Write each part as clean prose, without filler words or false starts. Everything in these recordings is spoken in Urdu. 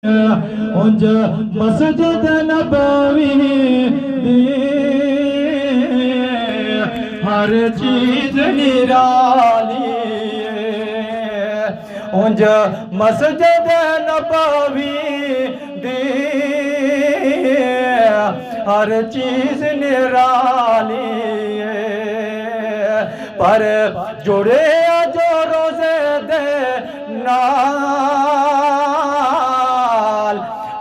اونج مسجد نبوی دی ہر چیز نرالی اونج مسجد نبوی دی ہر چیز نرالی پر جڑے جو روزے دے نال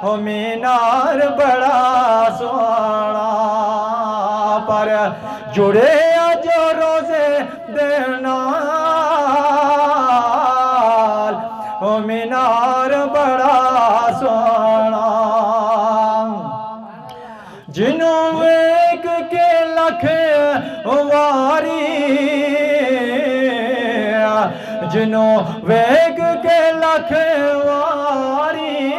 ہو مینار بڑا سونا پر جڑے جو روزے دے نال ہو مینار بڑا سونا جنوں ایک کے لکھ واری جنوں ویگ کے لکھ واری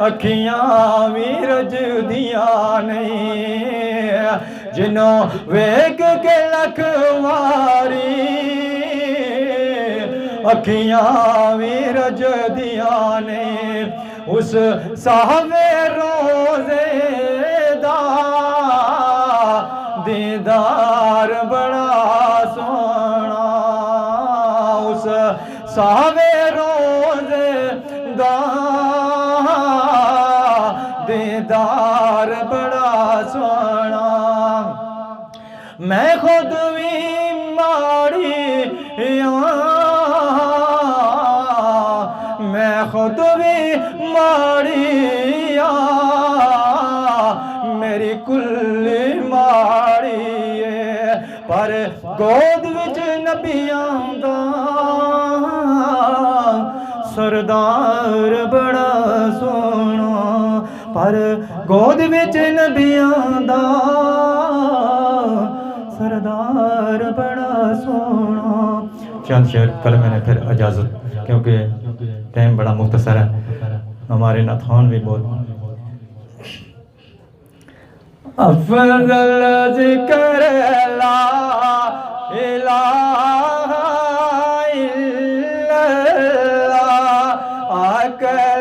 اکھیاں بھی رجدیاں نہیں جنوں ویگ کے لکھ واری اکھیاں بھی رجدیاں نہیں اس صاحب روزے دا دیدار بڑا سونا اس صاحب روزے دا دیدار بڑا سونا میں خود بھی ماڑی میں خود بھی ماڑی میری کل ماڑی پر گود وچ نبیاں دا سردار بڑا سونا پر گود وچ نبیاں دا سردار بڑا سونا چند شعر کل میں نے پھر اجازت کیونکہ ٹائم بڑا مختصر ہے ہمارے ناتھوان بھی بہت افضل ذکر لا الہ الا اللہ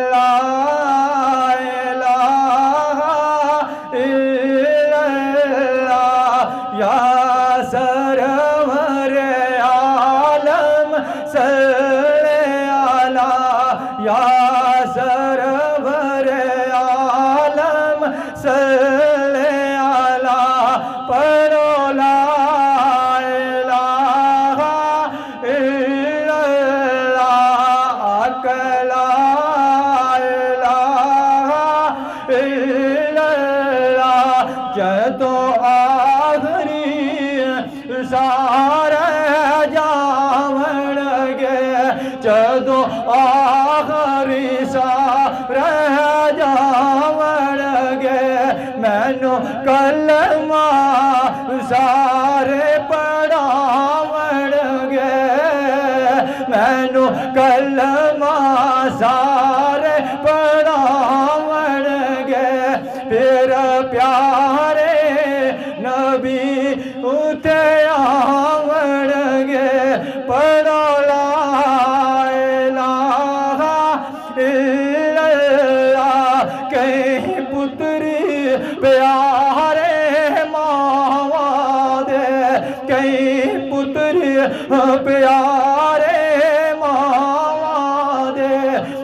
لا الہ الا اللہ یا سرور عالم صلی علی یا سرور عالم صلی پڑھو لا الہ الا اللہ لا الہ الا اللہ جدو آخری سارے جاون گے جدو آخری سارے جاون گے مینو کلمہ سارے پڑھاون گے مینو کلمہ سارے پڑھاون گے پھر پیارے نبی اتے آون گے پڑھو لا الہ الا اللہ کہیں پتری پیارے ماں دے کہیں پتری پیارے ماں دے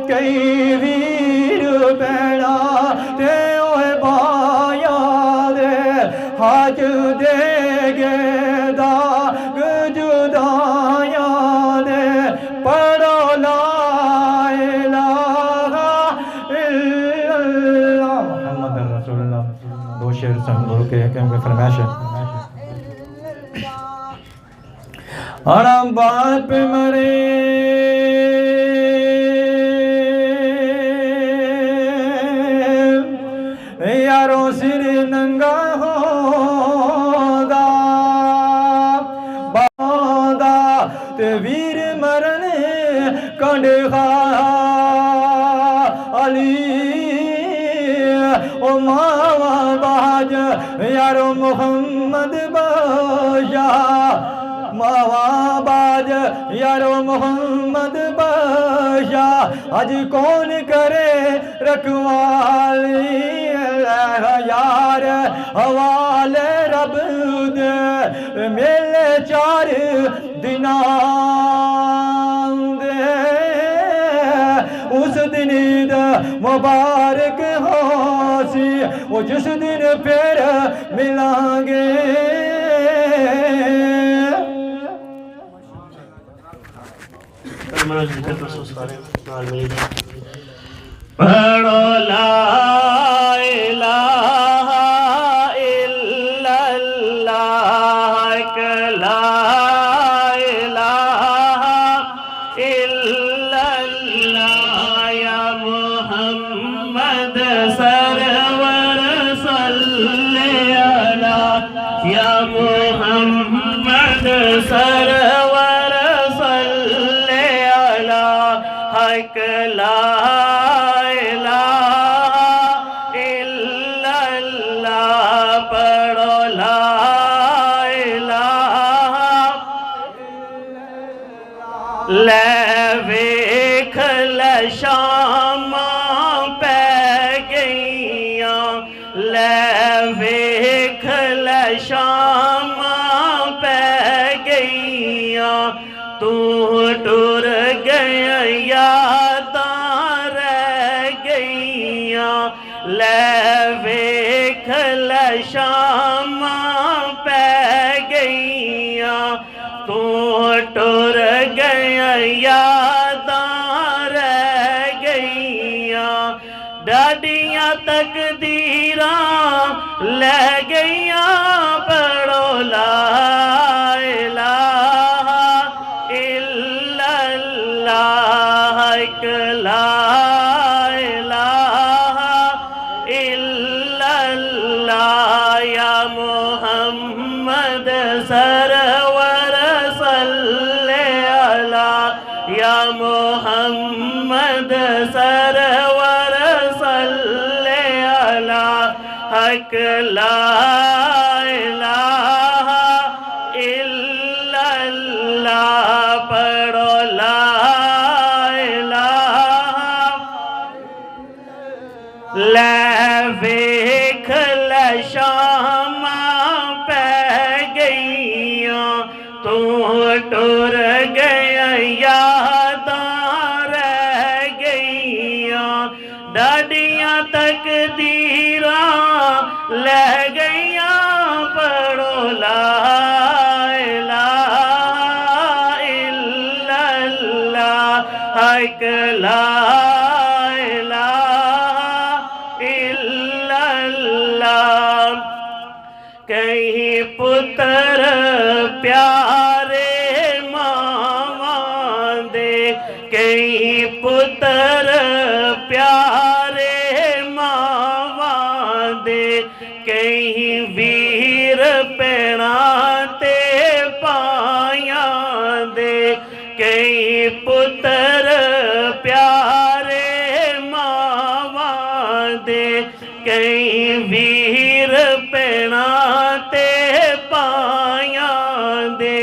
کہیں ویر بہنا تے اوے بایاں دے حج دے گے داغ جدائیاں دے پڑھو لا الہ الا اللہ محمد رسول اللہ دو شعر سے ہم بول کے کیونکہ فرمائش ہے آرام بات پہ مرے یاروں سر ننگا ہوگا باندھا تے ویر مرن کنڈے علی او ماوا باج یارو محمد باشا ماوا باج یارو محمد باشا بچہ اج کون کرے رکھوالی یار حوالے رب دے میلے 4 دناں دے اس دن عید مبارک ہو سی وہ جس دن پھر ملیں گے پڑھو لا الہ الا اللہ لا الہ الا اللہ یا محمد سرور صلی علی یا محمد سرور صلی علی حق لا الہ الا اللہ پڑھو لا الہ لے ویکھ لے شاماں پہ گئیاں لے ویکھ لے شاماں پہ گئیاں تو ٹر گیا یاداں رہ گئیاں لے ویکھ لے شاماں پہ گئیاں تو ٹر گیا یاداں رہ گئیاں ڈاڈیاں تقدیراں لے گئیاں پڑھو لا الہ الا اللہ ایک لا الہ الا اللہ یا محمد سرور صلی علی یا محمد سرور صلی علی حق لا الہ الا اللہ پڑھو لا الہ لے ویکھ لے شاماں پہ گئیاں تو ٹر گیا یاداں رہ گئیاں ڈاڈیاں تقدیراں لے گئیاں پڑھو لا الہ الا اللہ حق لا کہیں پتر پیارے ماواں دے کہیں پتر پیارے ماواں دے کہیں ویر پیڑاں تے پایاں دے کہیں پتر پیارے ماواں دے کہیں ویر پیڑاں تے پایاں دے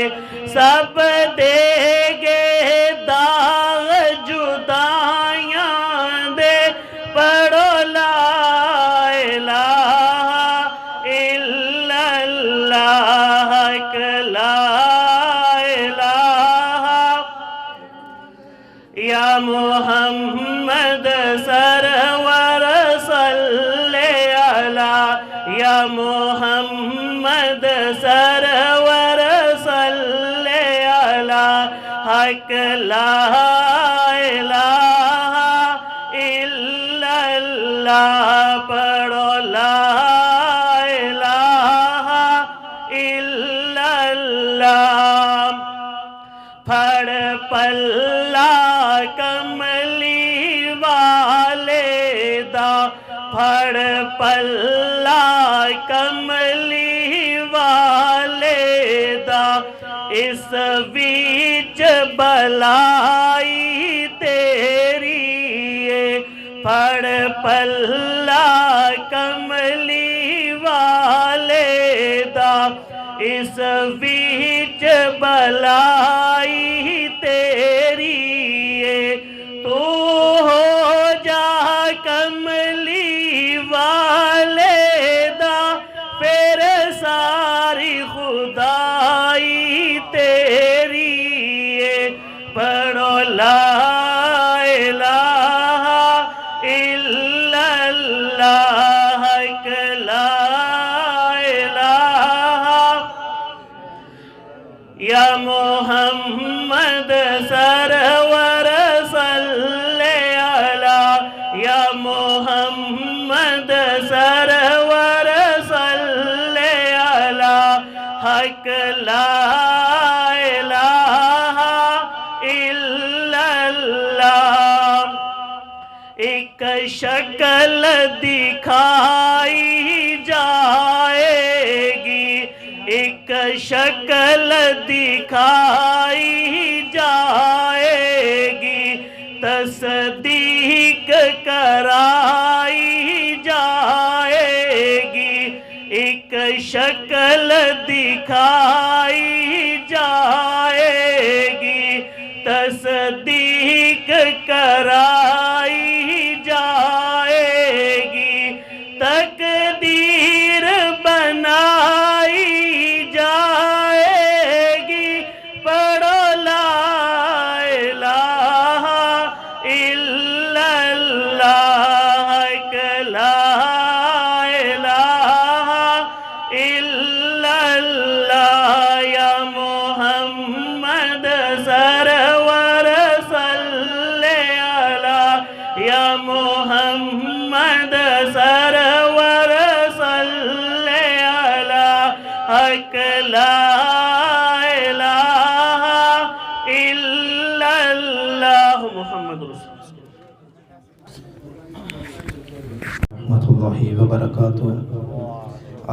سب دے گے داغ جدائیاں دے پڑھو لا الہ الا اللہ ایک لا الہ یا محمد سرور صلی علی یا محمد سرور صلی علی حق لا الہ الا اللہ پڑھو لا الہ الا اللہ پھڑ پلہ کملی والے دا پھڑ پلہ کملی والے دا اس ویچ بلائی تیری پھڑ پلہ کملی والے دا اس ویچ بلائی تیری تو کملی والے دا پھر ساری خدائی تیری ہے پڑھو لا الہ الا اللہ لا الہ یا محمد سرور صلی علی یا محمد سرور صلی علی حق لا الہ الا اللہ ایک شکل دکھائی جائے گی ایک شکل دکھائی جائے گی تصدیق کرائی جائے گی ایک شکل دکھائی جائے گی تصدیق کرائی جائے گی تقدیر بنائی جائے گی پڑھو لا الہ الا اللہ لا الہ الا اللہ یا محمد سرور صلی علی یا محمد سرور صلی علی حق لا الہ الا اللہ محمد رسول رحمۃ اللہ وبرکاتہ۔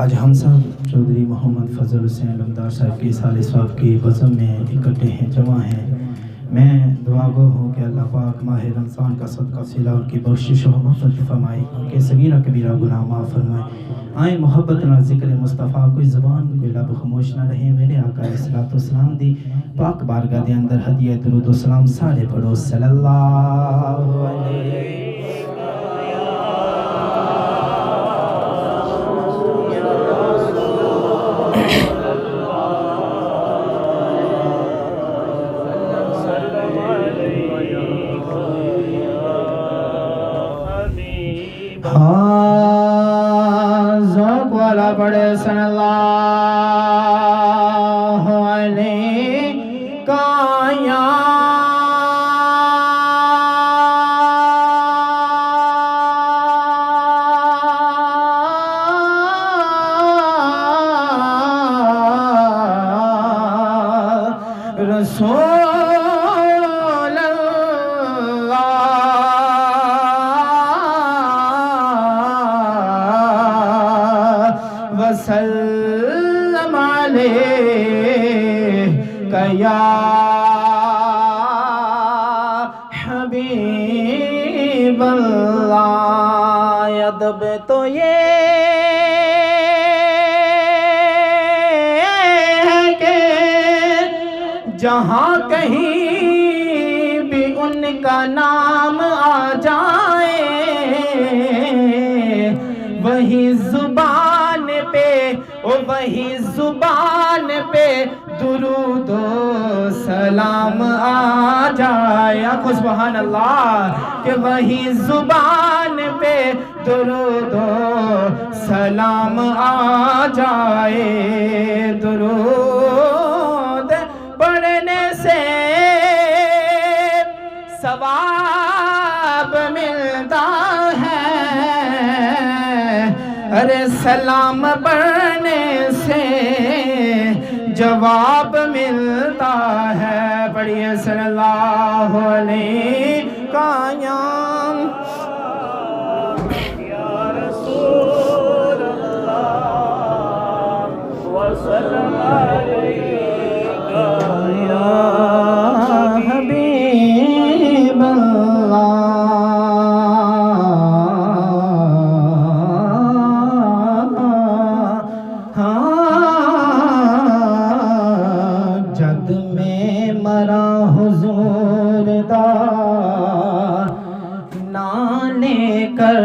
آج ہم سب چودھری محمد فضل حسین علمدار صاحب کی سال ثواب کی بزم میں اکٹھے ہیں، جمع ہیں۔ میں دعا گو ہوں کہ اللہ پاک ماہ رمضان کا صدقہ صلہ ان کی بخشش و مغفرت فرمائے، ان کے صغیرہ کبیرہ گناہ معاف فرمائے۔ آئیں محبت نہ ذکر مصطفیٰ، کوئی زبان کوئی لب خاموش نہ رہے۔ میرے آقا علیہ الصلوۃ والسلام دی پاک بارگاہ دے اندر ہدیہ درود و سلام سارے پڑھو صلی اللہ علیہ ذوق والا پڑھے صلی اللہ علیہ کایا رسول اللہ وسلم علیہ یا حبیب اللہ۔ ادب تو یہ ہے کہ جہاں کہیں بھی ان کا نام آ جائے وہی زبان پہ وہی زبان پہ درود و سلام آ جائے۔ آخو سبحان اللہ کہ وہی زبان پہ درود و سلام آ جائے۔ درود پڑھنے سے ثواب ملتا ہے، ارے سلام پڑھنے سے جواب ملتا ہے۔ پڑھیے صلی اللہ علیہ قائم یا رسول اللہ وسلم علیہ یا حبیب اللہ۔ جد میں مرا حضور دا نانے کر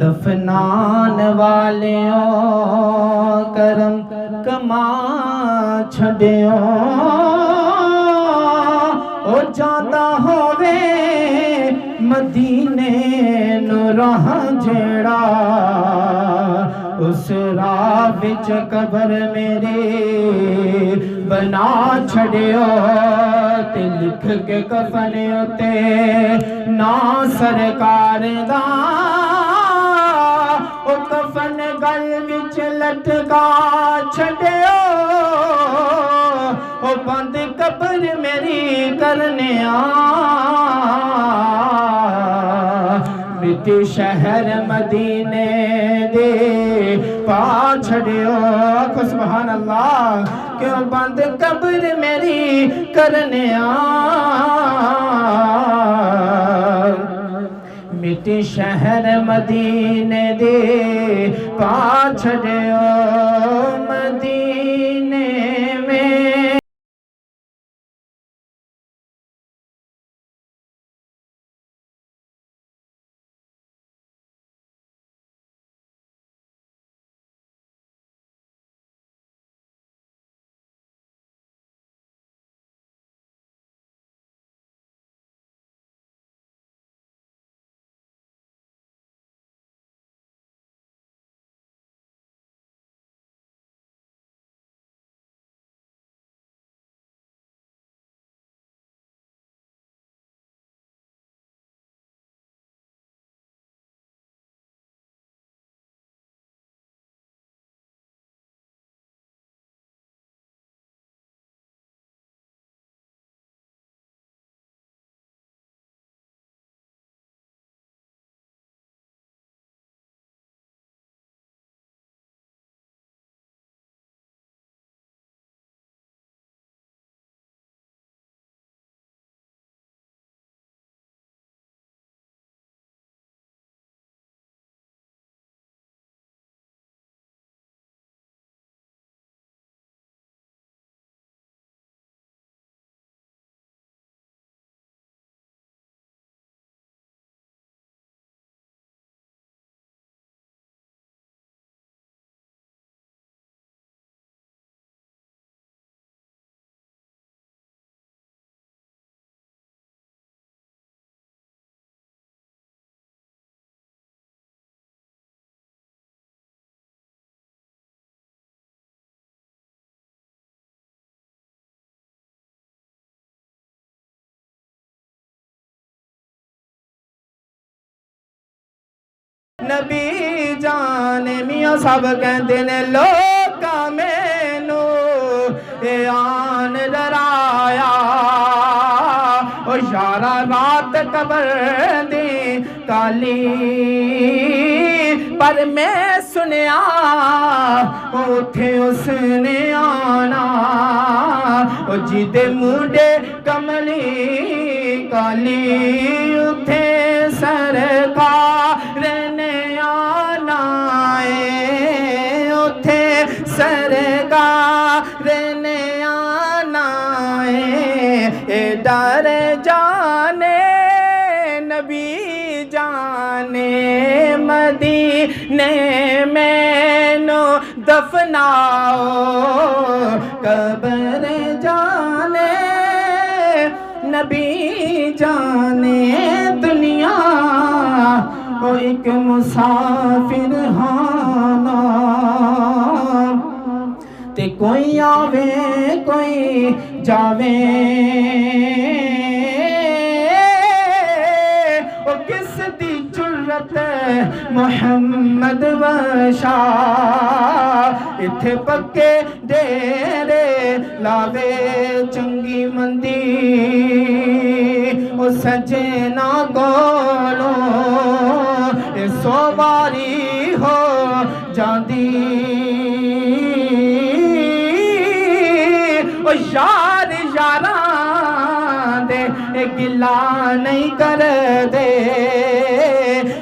دفنان والیوں کرم کما چھڈیوں او جاتا ہووے مدینے نو راہ جیڑا اس راہ وچ قبر میری بنا چھڑیو تے لکھ کے کفن اتے نا سرکار دا او کفن گل وچ لٹکا چھڑیو او بند قبر میری کرنے مٹی شہر مدینے دے پا چھڑیو آکھو سبحان اللہ کیوں بند قبر میری کرنے مٹی شہر مدینے دے پا چھڑیو مدینے میں نبی جان میاں صاحب کہندے نے لوکا مینو اے آن ڈرایا او یارا رات قبر دی کالی پر میں سنیا اٹھے اس نے آنا او جیدے موڈے کملی کالی اٹھے سرکار نے آنا اٹھے سرکار نے آنا ڈر جانے نبی جانے مدینے میں نو دفناؤ قبر جانے نبی جانے دنیا کو ایک مسافر ہانا تے کوئی آوے کوئی جاوے او کس دی جرت محمد وشا اتھے پکے ڈیرے لاوے چنگی مندی او سجنا گولو اے سواری ہو جاندی او یار یاراں دے اے گلا نہیں کر دے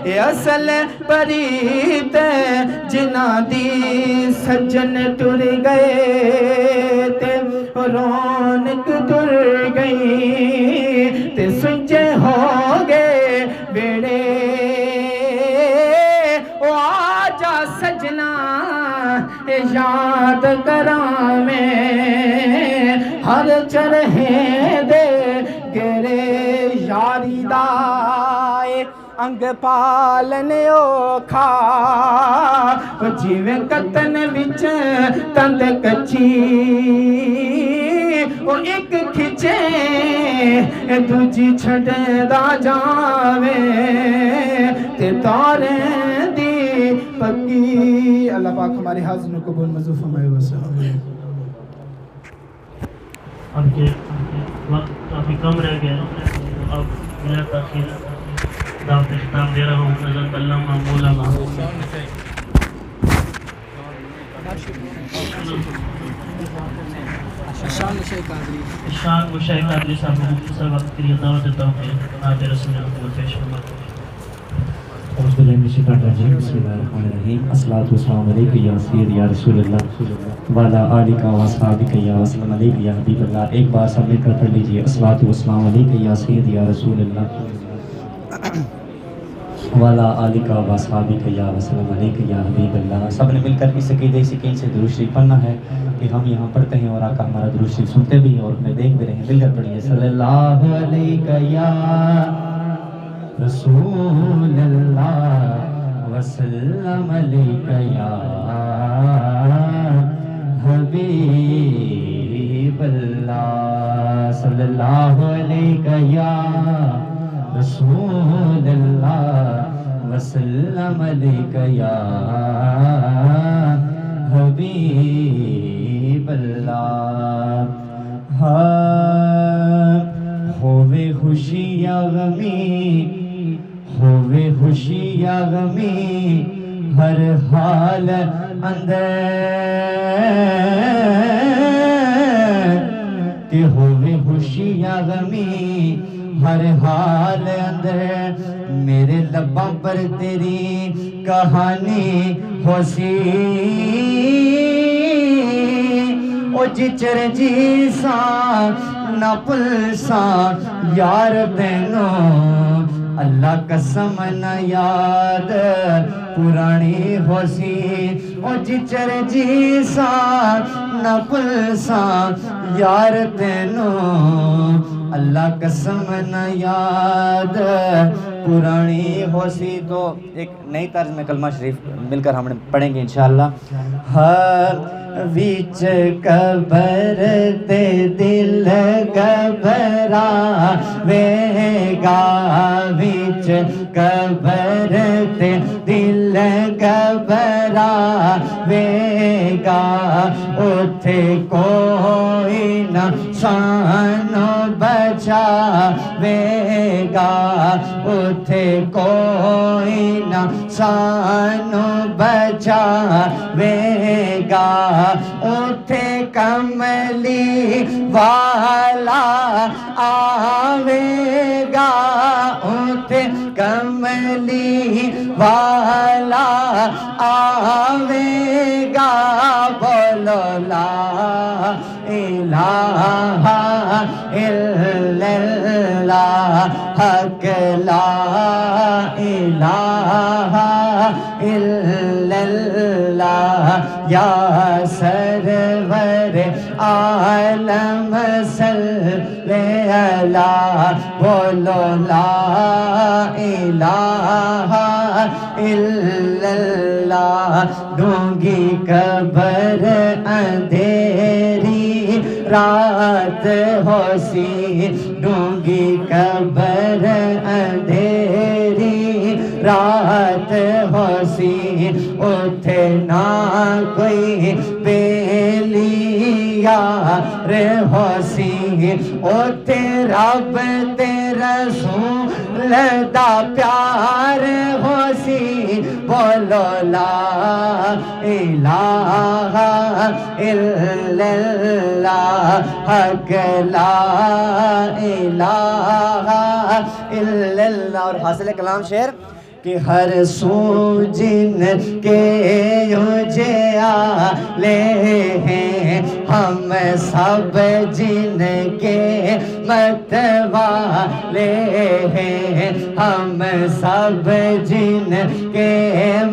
اے اصل پریت جنہاں دی سجن ٹر گئے تے رونق ٹر گئی تے سنجے ہو گئے یاد کراویں ہر چرہے دے گرے یاری دائے انگ پالنے اوکھا جیویں کتن وچ تند کچی وہ ایک کھچے دوجی چھڑے دا جاوے تے تاریں دی پکی اللہ پاک ہمارے حاضروں کو قبول منظور فرمائے وسلم اب کے وقت کافی کم رہ گیا اب بلا تاخیر دعوت اختتام دے رہا ہوں حضرت علامہ مولانا شان مشاہد قادری صاحب مختصر وقت کے لیے دعوت دیتا ہوں کہ نعت رسول اللہ پیش فرمائیں. اعوذ باللہ من الشیطان الرجیم بسم اللہ الرحمن الرحیم الصلاۃ والسلام علیک یا سید یا رسول اللہ وعلی آلک و اصحابک یا وسلم علیک یا حبیب اللہ. ایک بار سب مل کر پڑھ لیجیے الصلاۃ والسلام علیک یا سید یا رسول اللہ وعلی آلک و اصحابک یا وسلم علیک یا حبیب اللہ. سب نے مل کر اس عقیدے سکین سے درود شریف پڑھنا ہے کہ ہم یہاں پڑھتے ہیں اور آقا ہمارا درود شریف سنتے بھی ہیں اور ہمیں دیکھ بھی رہے ہیں. مل کر پڑھیے صلی اللہ علیہ یا رسول اللہ وسلم علیک یا حبیب اللہ صلی اللہ علیہ یا رسول اللہ وسلم علیک یا حبیب اللہ. ہووے خوشی یا غمی ہووے خوشی یا غمی ہر حال اندر کہ ہووے خوشی یا غمی ہر حال اندر میرے لباں پر تیری کہانی ہو سی او جی چر جی سا نہ پل سا یار تینوں اللہ قسم نہ یاد پرانی ہو سی او جی چر جی سا نہ پل سا یار تینوں اللہ قسم نہ یاد پرانی ہو سی. تو ایک نئی طرز میں کلمہ شریف مل کر ہم پڑھیں گے انشاءاللہ. ویچ قبر تے دل گھبرا وے گا ویچ قبر تے دل گھبرا وے گا اتھے کوئی نہ سانو بچا وے گا اتھے کوئی نہ سانو بچا وے گا اتھے کملی والا آوے گا اتھے کملی والا آوے گا بولو لا الہ الا اللہ حق لا الہ الا اللہ یا سرور عالم صلی اللہ بولو لا الہ الا اللہ. ڈونگی قبر اندھیری رات ہو سی ڈونگی قبر اندھیری رات ہو سی اتھے نہ کوئی بیلی یار ہو سی اتھے رب تے رسول دا پیار ہو سی بولو لا الہ الا اللہ حق لا الہ الا اللہ. اور حاصل کلام شعر کہ ہر سو جن کے یوجیا لے ہیں ہم سب جن کے متوالے ہیں ہم سب جن کے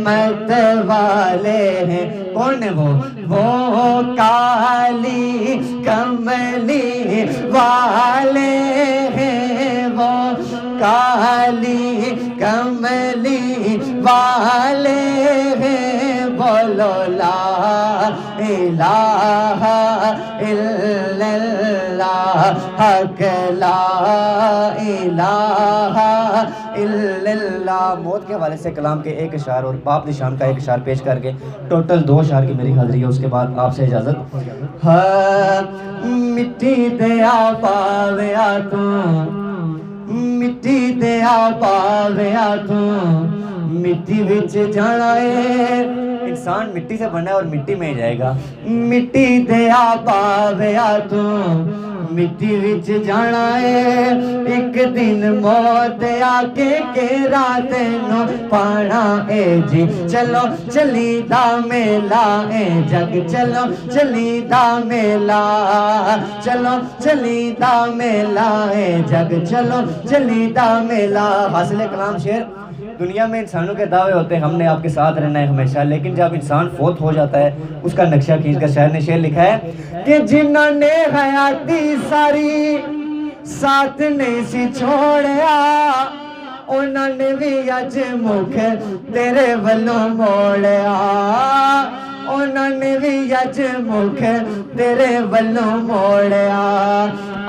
متوالے ہیں. کون ہے وہ وہ کالی کملی والے ہیں، وہ کالی کملی والے ہیں، بولو لا الہ الا اللہ، حق لا الہ الا اللہ۔ موت کے حوالے سے کلام کے ایک اشعار اور باپ نشان کا ایک اشعار پیش کر کے ٹوٹل 2 اشعار کی میری حاضری ہے، اس کے بعد آپ سے اجازت۔ ہاں مٹی دیا پاویا تو، مٹی دیا پاویا تو، مٹی وچ جانا ہے، انسان مٹی سے بنا ہے اور مٹی میں ہی جائے گا۔ مٹی دیا پاویا تو، مٹی وچ جانا ہے، ایک دن موت آ کے گھیرا تینوں پانا اے جی، چلو چلی دا میلہ اے جگ، چلو چلی دا میلہ، چلو چلی دا میلہ اے جگ، چلو چلی دا میلہ۔ حاصل کلام شعر، دنیا میں انسانوں کے دعوے ہوتے ہیں ہم نے آپ کے ساتھ رہنا ہے ہمیشہ، لیکن جب انسان فوت ہو جاتا ہے اس کا نقشہ کھینچ کر شاعر نے شعر لکھا ہے کہ جنہوں نے حیاتی ساری ساتھ نہیں سی چھوڑیا، انہوں نے بھی اج مکھ تیرے ولوں موڑیا، انہوں نے بھی اج مکھ تیرے ولوں موڑیا،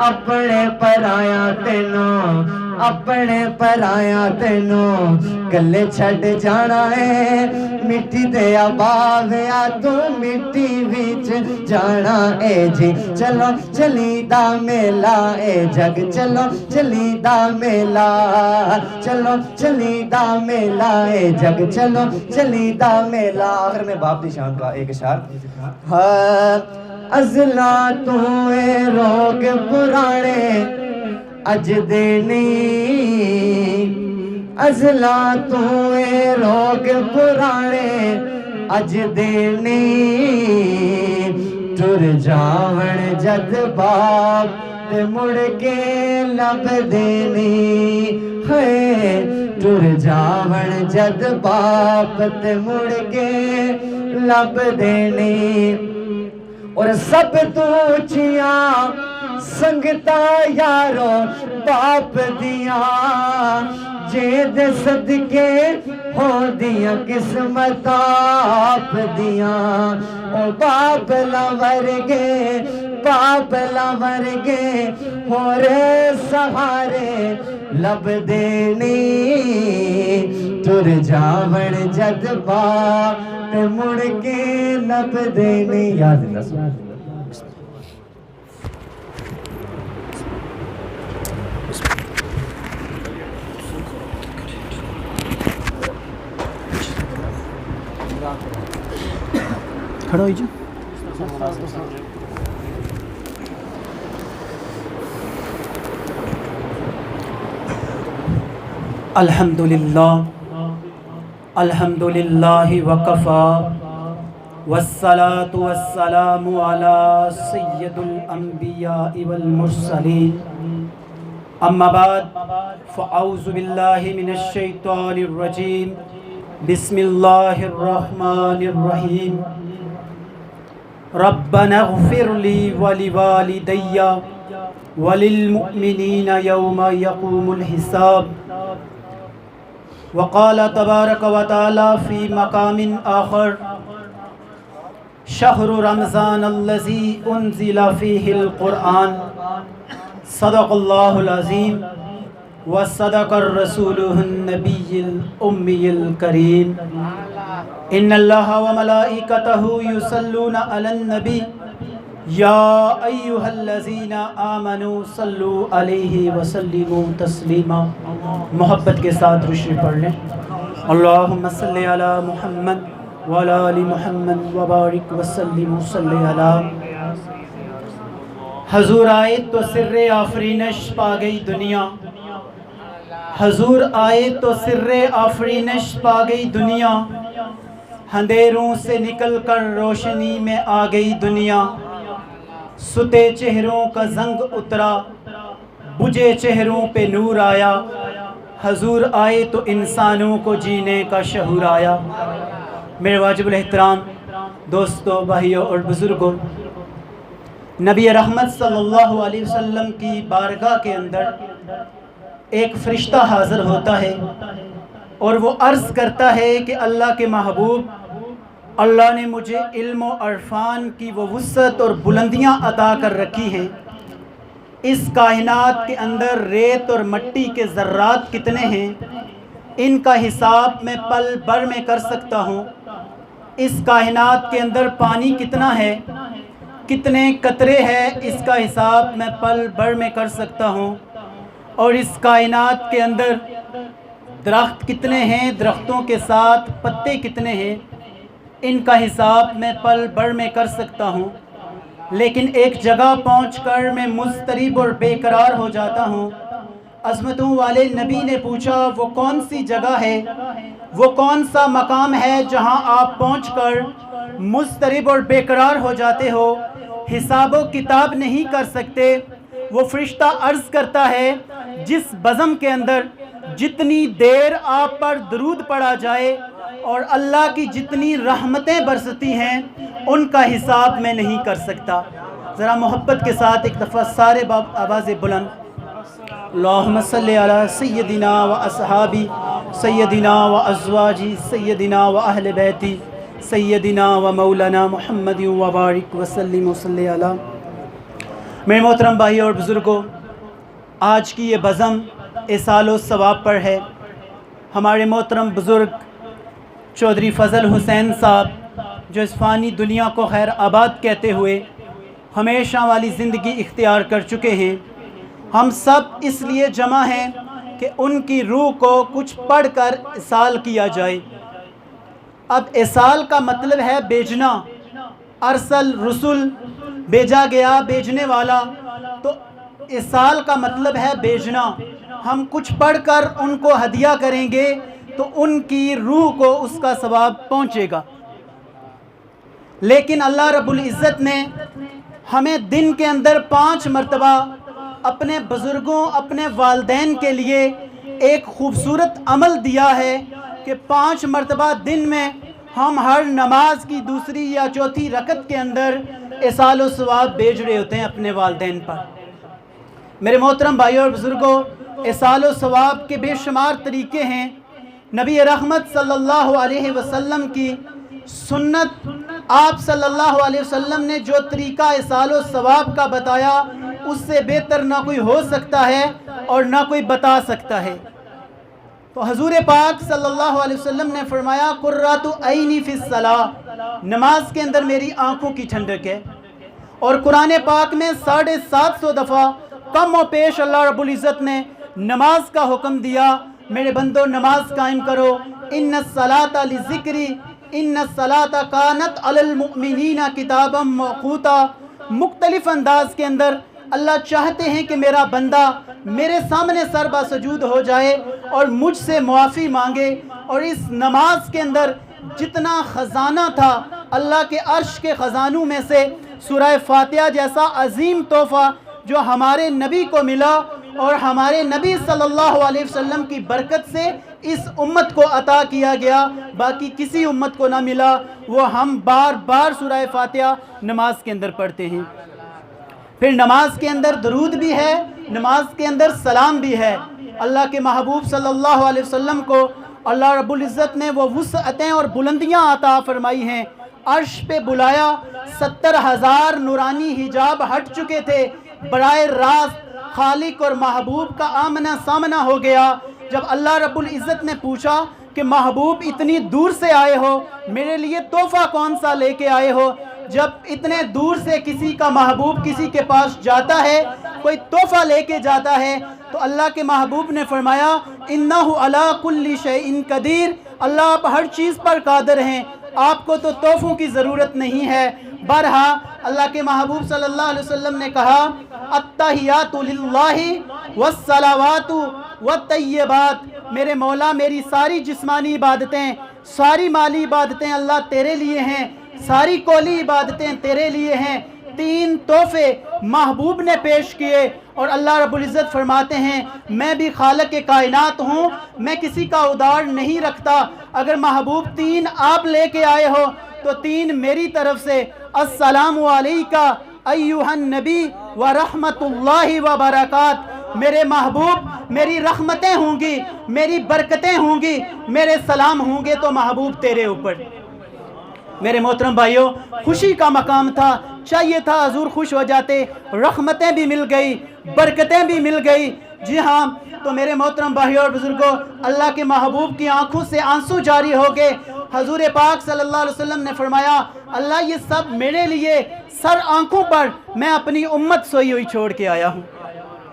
اپنے پرایا تینوں، اپنے پرایا تینوں کلے چھڈ جانا ہے، مٹی دیا باویا تو مٹی وچ جانا اے جی، چلو چلی دا میلہ اے جگ، چلو چلی دا میلہ، چلو چلی دا میلہ اے جگ، چلو چلی دا میلہ۔ آخر میں باپ دی شان کا ایک اشعار، ہاں ازلا تو اے روگ پرانے اج دینی، ازلا تو اے روگ پرانے اج دینی، ٹر جاون جد باپ تے مڑ کے لب دینی، ہے ٹر جاون جد باپ تے مڑ کے لب دینی، اور سب تو اچھیاں سنگتا یارو باپ دیاں، جے دے صدقے ہو دیاں قسمت آپ دیاں، او باپ ورگے، باپ ورگے ہور سہارے لب دینی، ٹر جاون جد باپ مڑ کے لب دینی۔ یاد اللہ کھڑا ہوئی جی۔ الحمدللہ الحمدللہ وکفا والصلاة والسلام علی سید الانبیاء والمرسلین، اما بعد فاعوذ باللہ من الشیطان الرجیم، بسم اللہ الرحمن الرحیم، ربنا اغفر لی ولوالدی وللمؤمنین یوم یقوم الحساب۔ وقال تبارک و تعالی فی مقام آخر، شہر رمضان الذی انزل فیہ القرآن، صدق اللہ العظیم وصدق الرسول النبی الامی الکریم۔ ان اللہ وملائکتہ یصلون علی النبی یا ایہا الذین آمنوا صلوا علیہ وسلموا تسلیما۔ محبت کے ساتھ روشنی پڑھ لیں۔ اللہم صلی علی محمد وعلی آل محمد وبارک وسلم وصلی علی۔ حضور آئے تو سر آفرینش پا گئی دنیا، حضور آئے تو سر آفرینش پا گئی دنیا، اندھیروں سے نکل کر روشنی میں آ گئی دنیا، ستے چہروں کا زنگ اترا، بجھے چہروں پہ نور آیا، حضور آئے تو انسانوں کو جینے کا شعور آیا۔ میرے واجب الاحترام دوستوں، بھائیوں اور بزرگوں، نبی رحمت صلی اللہ علیہ وسلم کی بارگاہ کے اندر ایک فرشتہ حاضر ہوتا ہے اور وہ عرض کرتا ہے کہ اللہ کے محبوب، اللہ نے مجھے علم و عرفان کی وہ وسعت اور بلندیاں عطا کر رکھی ہیں، اس کائنات کے اندر ریت اور مٹی کے ذرات کتنے ہیں ان کا حساب میں پل بھر میں کر سکتا ہوں، اس کائنات کے اندر پانی کتنا ہے، کتنے قطرے ہیں، اس کا حساب میں پل بھر میں کر سکتا ہوں، اور اس کائنات کے اندر درخت کتنے ہیں، درختوں کے ساتھ پتے کتنے ہیں، ان کا حساب میں پل بھر میں کر سکتا ہوں، لیکن ایک جگہ پہنچ کر میں مضطرب اور بے قرار ہو جاتا ہوں۔ عظمتوں والے نبی نے پوچھا وہ کون سی جگہ ہے، وہ کون سا مقام ہے جہاں آپ پہنچ کر مضطرب اور بے قرار ہو جاتے ہو، حساب و کتاب نہیں کر سکتے؟ وہ فرشتہ عرض کرتا ہے جس بزم کے اندر جتنی دیر آپ پر درود پڑھا جائے اور اللہ کی جتنی رحمتیں برستی ہیں ان کا حساب میں نہیں کر سکتا۔ ذرا محبت کے ساتھ ایک دفعہ سارے آواز بلند اللہم صلی علی سیدنا و اصحابی سیدنا و ازواجی سیدنا و اہل بیتی سیدنا و مولانا محمد و بارک وسلم وصلی علی۔ میرے محترم بھائی اور بزرگوں، آج کی یہ بزم اصال و ثواب پر ہے۔ ہمارے محترم بزرگ چودھری فضل حسین صاحب جو اس فانی دنیا کو خیر آباد کہتے ہوئے ہمیشہ والی زندگی اختیار کر چکے ہیں، ہم سب اس لیے جمع ہیں کہ ان کی روح کو کچھ پڑھ کر اصال کیا جائے۔ اب اصال کا مطلب ہے بھیجنا، ارسل رسول بھیجا گیا، بھیجنے والا، تو اصال کا مطلب ہے بھیجنا۔ ہم کچھ پڑھ کر ان کو ہدیہ کریں گے تو ان کی روح کو اس کا ثواب پہنچے گا۔ لیکن اللہ رب العزت نے ہمیں دن کے اندر 5 مرتبہ اپنے بزرگوں، اپنے والدین کے لیے ایک خوبصورت عمل دیا ہے کہ 5 مرتبہ دن میں ہم ہر نماز کی دوسری یا چوتھی رکعت کے اندر اصال و ثواب بھیج رہے ہوتے ہیں اپنے والدین پر۔ میرے محترم بھائیوں اور بزرگوں، اصال و ثواب کے بے شمار طریقے ہیں۔ نبی رحمت صلی اللہ علیہ وسلم کی سنت، آپ صلی اللہ علیہ وسلم نے جو طریقہ اصال و ثواب کا بتایا اس سے بہتر نہ کوئی ہو سکتا ہے اور نہ کوئی بتا سکتا ہے۔ تو حضور پاک صلی اللہ علیہ وسلم نے فرمایا قرۃ عینی فی الصلاۃ، نماز کے اندر میری آنکھوں کی ٹھنڈک ہے۔ اور قرآن پاک میں 750 دفعہ کم و پیش اللہ رب العزت نے نماز کا حکم دیا، میرے بندو نماز قائم کرو، ان الصلاۃ لذکری ان الصلاۃ کانت علی المؤمنین کتابا موقوتا۔ مختلف انداز کے اندر اللہ چاہتے ہیں کہ میرا بندہ میرے سامنے سر بسجود ہو جائے اور مجھ سے معافی مانگے، اور اس نماز کے اندر جتنا خزانہ تھا اللہ کے عرش کے خزانوں میں سے سورہ فاتحہ جیسا عظیم تحفہ جو ہمارے نبی کو ملا اور ہمارے نبی صلی اللہ علیہ وسلم کی برکت سے اس امت کو عطا کیا گیا، باقی کسی امت کو نہ ملا، وہ ہم بار بار سورہ فاتحہ نماز کے اندر پڑھتے ہیں۔ پھر نماز کے اندر درود بھی ہے، نماز کے اندر سلام بھی ہے۔ اللہ کے محبوب صلی اللہ علیہ وسلم کو اللہ رب العزت نے وہ وسعتیں اور بلندیاں عطا فرمائی ہیں، عرش پہ بلایا، 70,000 نورانی حجاب ہٹ چکے تھے، براہ راست خالق اور محبوب کا آمنا سامنا ہو گیا۔ جب اللہ رب العزت نے پوچھا کہ محبوب اتنی دور سے آئے ہو، میرے لیے تحفہ کون سا لے کے آئے ہو؟ جب اتنے دور سے کسی کا محبوب کسی کے پاس جاتا ہے، کوئی تحفہ لے کے جاتا ہے، تو اللہ کے محبوب نے فرمایا انہ علی کل شیء قدیر، اللہ آپ ہر چیز پر قادر ہیں، آپ کو تو تحفوں کی ضرورت نہیں ہے۔ بارہا اللہ کے محبوب صلی اللہ علیہ وسلم نے کہا التحیات للہ والصلوات والطیبات، میرے مولا میری ساری جسمانی عبادتیں، ساری مالی عبادتیں اللہ تیرے لیے ہیں، ساری قولی عبادتیں تیرے لیے ہیں۔ 3 تحفے محبوب نے پیش کیے اور اللہ رب العزت فرماتے ہیں میں بھی خالق کائنات ہوں، میں کسی کا ادار نہیں رکھتا، اگر محبوب 3 آپ لے کے آئے ہو تو 3 میری طرف سے السلام علیکہ ایہن نبی و رحمت اللہ و برکات، میرے محبوب میری رحمتیں ہوں گی، میری برکتیں ہوں گی، میرے سلام ہوں گے تو محبوب تیرے اوپر۔ میرے محترم بھائیوں، خوشی کا مقام تھا، چاہیے تھا حضور خوش ہو جاتے، رحمتیں بھی مل گئی، برکتیں بھی مل گئی۔ جی ہاں، تو میرے محترم بھائیوں اور بزرگوں، اللہ کے محبوب کی آنکھوں سے آنسو جاری ہو گئے۔ حضور پاک صلی اللہ علیہ وسلم نے فرمایا، اللہ یہ سب میرے لیے سر آنکھوں پر میں اپنی امت سوئی ہوئی چھوڑ کے آیا ہوں۔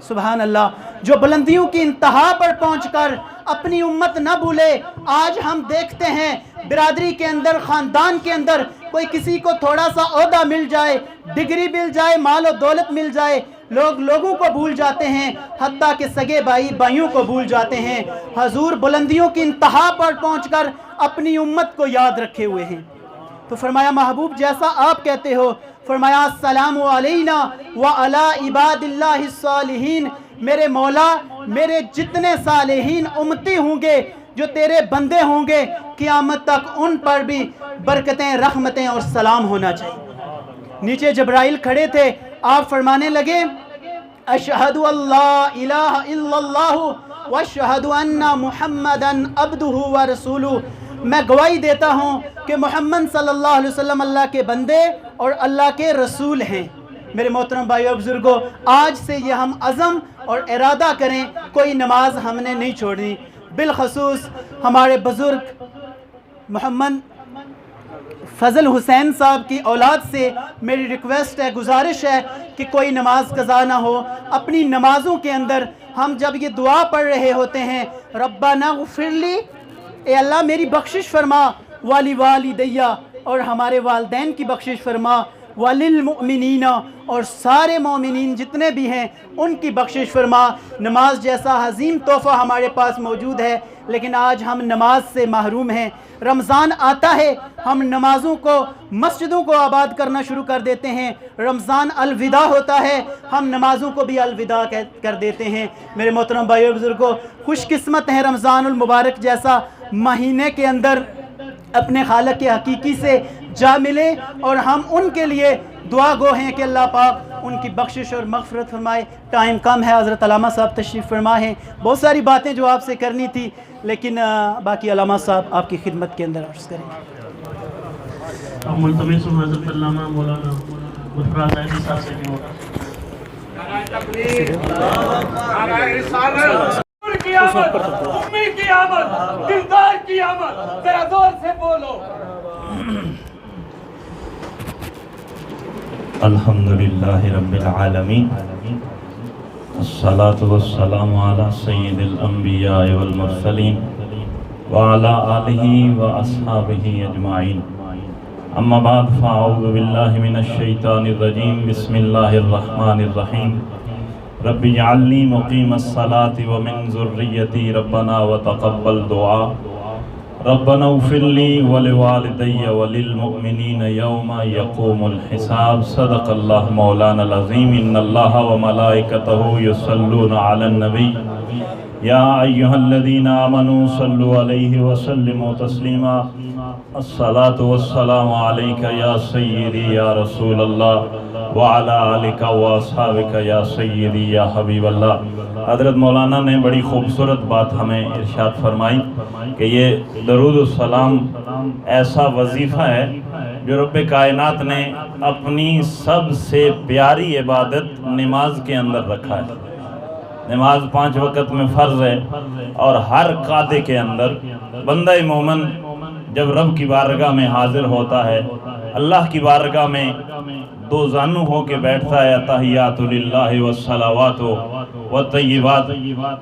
سبحان اللہ، جو بلندیوں کی انتہا پر پہنچ کر اپنی امت نہ بھولے۔ آج ہم دیکھتے ہیں برادری کے اندر، خاندان کے اندر کوئی کسی کو تھوڑا سا عہدہ مل جائے، ڈگری مل جائے، مال و دولت مل جائے، لوگ لوگوں کو بھول جاتے ہیں، حتیٰ کہ سگے بھائی بھائیوں کو بھول جاتے ہیں۔ حضور بلندیوں کی انتہا پر پہنچ کر اپنی امت کو یاد رکھے ہوئے ہیں۔ تو فرمایا محبوب جیسا آپ کہتے ہو، فرمایا السلام علینا وعلی عباد اللہ الصالحین، میرے مولا میرے جتنے صالحین امتی ہوں گے جو تیرے بندے ہوں گے، قیامت تک ان پر بھی برکتیں، رحمتیں اور سلام ہونا چاہیے۔ نیچے جبرائیل کھڑے تھے، آپ فرمانے لگے اشہد اللہ الہ الا اللہ واشہد ان محمدن عبدہ ورسولہ، میں گواہی دیتا ہوں کہ محمد صلی اللہ علیہ وسلم اللہ کے بندے اور اللہ کے رسول ہیں۔ میرے محترم بھائیو اور بزرگوں، آج سے یہ ہم عزم اور ارادہ کریں، کوئی نماز ہم نے نہیں چھوڑنی۔ بالخصوص ہمارے بزرگ محمد فضل حسین صاحب کی اولاد سے میری ریکویسٹ ہے، گزارش ہے کہ کوئی نماز قضا نہ ہو۔ اپنی نمازوں کے اندر ہم جب یہ دعا پڑھ رہے ہوتے ہیں، ربنا اغفر لی، اے اللہ میری بخشش فرما، والی والدیہ، اور ہمارے والدین کی بخشش فرما، وللمؤمنین، اور سارے مومنین جتنے بھی ہیں ان کی بخشش فرما۔ نماز جیسا عظیم تحفہ ہمارے پاس موجود ہے، لیکن آج ہم نماز سے محروم ہیں۔ رمضان آتا ہے، ہم نمازوں کو، مسجدوں کو آباد کرنا شروع کر دیتے ہیں۔ رمضان الوداع ہوتا ہے، ہم نمازوں کو بھی الوداع کر دیتے ہیں۔ میرے محترم بھائیو اور بزرگوں، خوش قسمت ہیں رمضان المبارک جیسا مہینے کے اندر اپنے خالق حقیقی سے جا ملے، اور ہم ان کے لیے دعا گو ہیں کہ اللہ پاک ان کی بخشش اور مغفرت فرمائے۔ ٹائم کم ہے، حضرت علامہ صاحب تشریف فرما ہیں، بہت ساری باتیں جو آپ سے کرنی تھی، لیکن باقی علامہ صاحب آپ کی خدمت کے اندر عرض کریں۔ اب ملتمس ہوں حضرت علامہ مولانا گلفراز احمدی صاحب سے بھی ہوگا۔ کی آمد، امی کی آمد، دلدار کی آمد، ذرا زور سے بولو۔ الحمدللہ رب العالمین، الصلاة والسلام علی سید الانبیاء والمرسلین وعلی آلہ واصحابہ اجمعین، اما بعد فاعوذ باللہ من الشیطان الرجیم، بسم اللہ الرحمن الرحیم، رب اجعلنی مقیم الصلاة ومن ذریتی ربنا وتقبل دعا، ربنا اغفر لی ولوالدی وللمؤمنین یوم یقوم الحساب۔ صدق اللہ مولانا العظیم۔ ان اللہ وملائکتہ یصلون علی النبی یا ایہا الذین آمنوا صلوا علیہ وسلموا تسلیما۔ الصلاة والسلام علیکہ یا سیدی یا رسول اللہ وعلی آلک واصحابک یا سیدی یا حبیب اللہ۔ حضرت مولانا نے بڑی خوبصورت بات ہمیں ارشاد فرمائی کہ یہ درود السلام ایسا وظیفہ ہے جو رب کائنات نے اپنی سب سے پیاری عبادت نماز کے اندر رکھا ہے۔ نماز 5 وقت میں فرض ہے، اور ہر قعدے کے اندر بندہ مومن جب رب کی بارگاہ میں حاضر ہوتا ہے، اللہ کی بارگاہ میں دو زانو ہو کے بیٹھتا ہے، تحیات للہ والصلوات والطیبات۔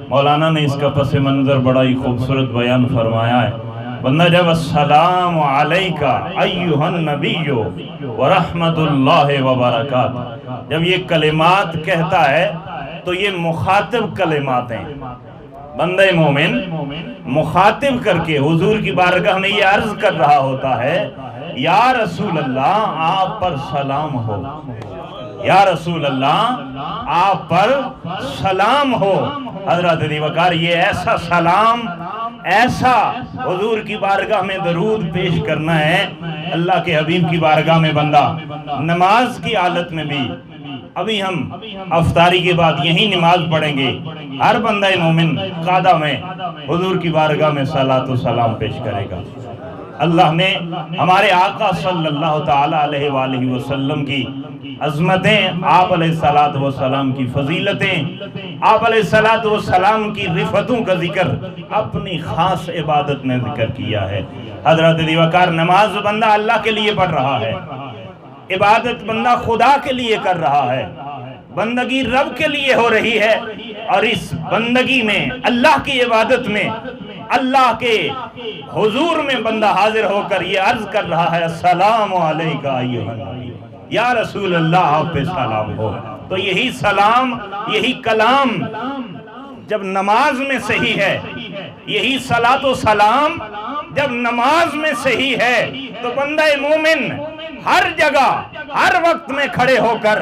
مولانا نے اس کا پس منظر بڑا ہی خوبصورت بیان فرمایا ہے۔ بندہ جب السلام علیکہ ایہا النبی ورحمت اللہ وبرکاتہ جب یہ کلمات کہتا ہے تو یہ مخاطب کلمات ہیں۔ بندہ مومن مخاطب کر کے حضور کی بارگاہ میں یہ عرض کر رہا ہوتا ہے، یا رسول اللہ آپ پر سلام ہو، یا رسول اللہ آپ پر سلام ہو۔ حضرت دی وقار، یہ ایسا سلام ایسا حضور کی بارگاہ میں درود پیش کرنا ہے، اللہ کے حبیب کی بارگاہ میں بندہ نماز کی حالت میں بھی، ابھی ہم افطاری کے بعد یہی نماز پڑھیں گے، ہر بندہ مومن قادہ میں حضور کی بارگاہ میں صلاۃ و سلام پیش کرے گا۔ اللہ نے ہمارے آقا صلی اللہ تعالی علیہ وآلہ وسلم کی عظمتیں، آپ علیہ السلام کی فضیلتیں، آپ علیہ السلام کی رفتوں کا ذکر اپنی خاص عبادت میں ذکر کیا ہے۔ حضرت دیوکار، نماز بندہ اللہ کے لیے پڑھ رہا ہے، عبادت بندہ خدا کے لیے کر رہا ہے، بندگی رب کے لیے ہو رہی ہے، اور اس بندگی میں، اللہ کی عبادت میں، اللہ کے حضور میں بندہ حاضر ہو کر یہ عرض کر رہا ہے، السلام علیکہ ایھا النبی، یا رسول اللہ آپ پہ سلام ہو۔ تو یہی سلام، یہی کلام جب نماز میں صحیح ہے، یہی صلاۃ و سلام جب نماز میں صحیح ہے، تو بندہ مومن ہر جگہ ہر وقت میں کھڑے ہو کر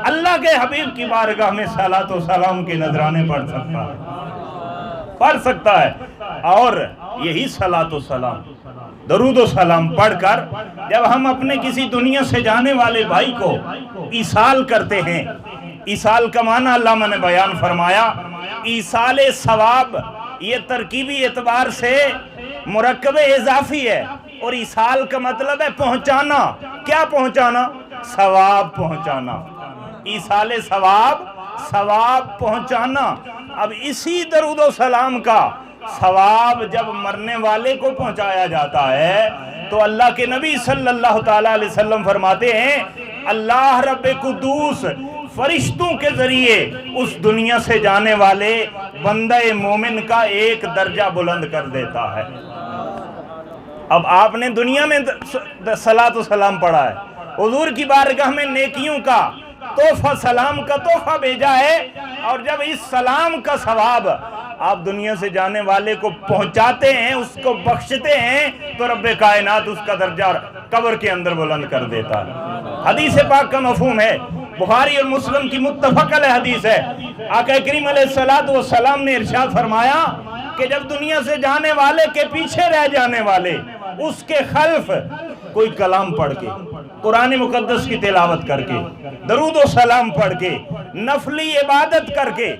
اللہ کے حبیب کی بارگاہ میں صلاۃ و سلام کے نذرانے پڑھ سکتا ہے۔ اور یہی صلاۃ و سلام، درود و سلام پڑھ کر جب ہم اپنے کسی دنیا سے جانے والے بھائی کو ایصال کرتے ہیں، ایصال کا معنی علامہ نے بیان فرمایا، ایصال ثواب، یہ ترکیبی اعتبار سے مرکب اضافی ہے، اور ایصال کا مطلب ہے پہنچانا۔ کیا پہنچانا؟ ثواب پہنچانا، ایصال ثواب، ثواب پہنچانا۔ اب اسی درود و سلام کا ثواب جب مرنے والے کو پہنچایا جاتا ہے تو اللہ کے نبی صلی اللہ تعالی علیہ وسلم فرماتے ہیں، اللہ رب قدوس فرشتوں کے ذریعے اس دنیا سے جانے والے بندہ مومن کا ایک درجہ بلند کر دیتا ہے۔ اب آپ نے دنیا میں صلاۃ و سلام پڑھا ہے، حضور کی بارگاہ میں نیکیوں کا تحفہ، سلام کا تحفہ بھیجا ہے، اور جب اس سلام کا ثواب آپ دنیا سے جانے والے کو پہنچاتے ہیں، اس کو بخشتے ہیں، تو رب کائنات اس کا درجہ قبر کے اندر بلند کر دیتا ہے۔ حدیث پاک کا مفہوم ہے، بخاری اور مسلم کی متفق علیہ حدیث ہے، آقا کریم علیہ السلام نے ارشاد فرمایا کہ جب دنیا سے جانے والے کے پیچھے رہ جانے والے اس کے خلف کوئی کلام پڑھ کے، قرآن مقدس کی تلاوت کر کے، درود و سلام پڑھ کے، نفلی عبادت کر کے،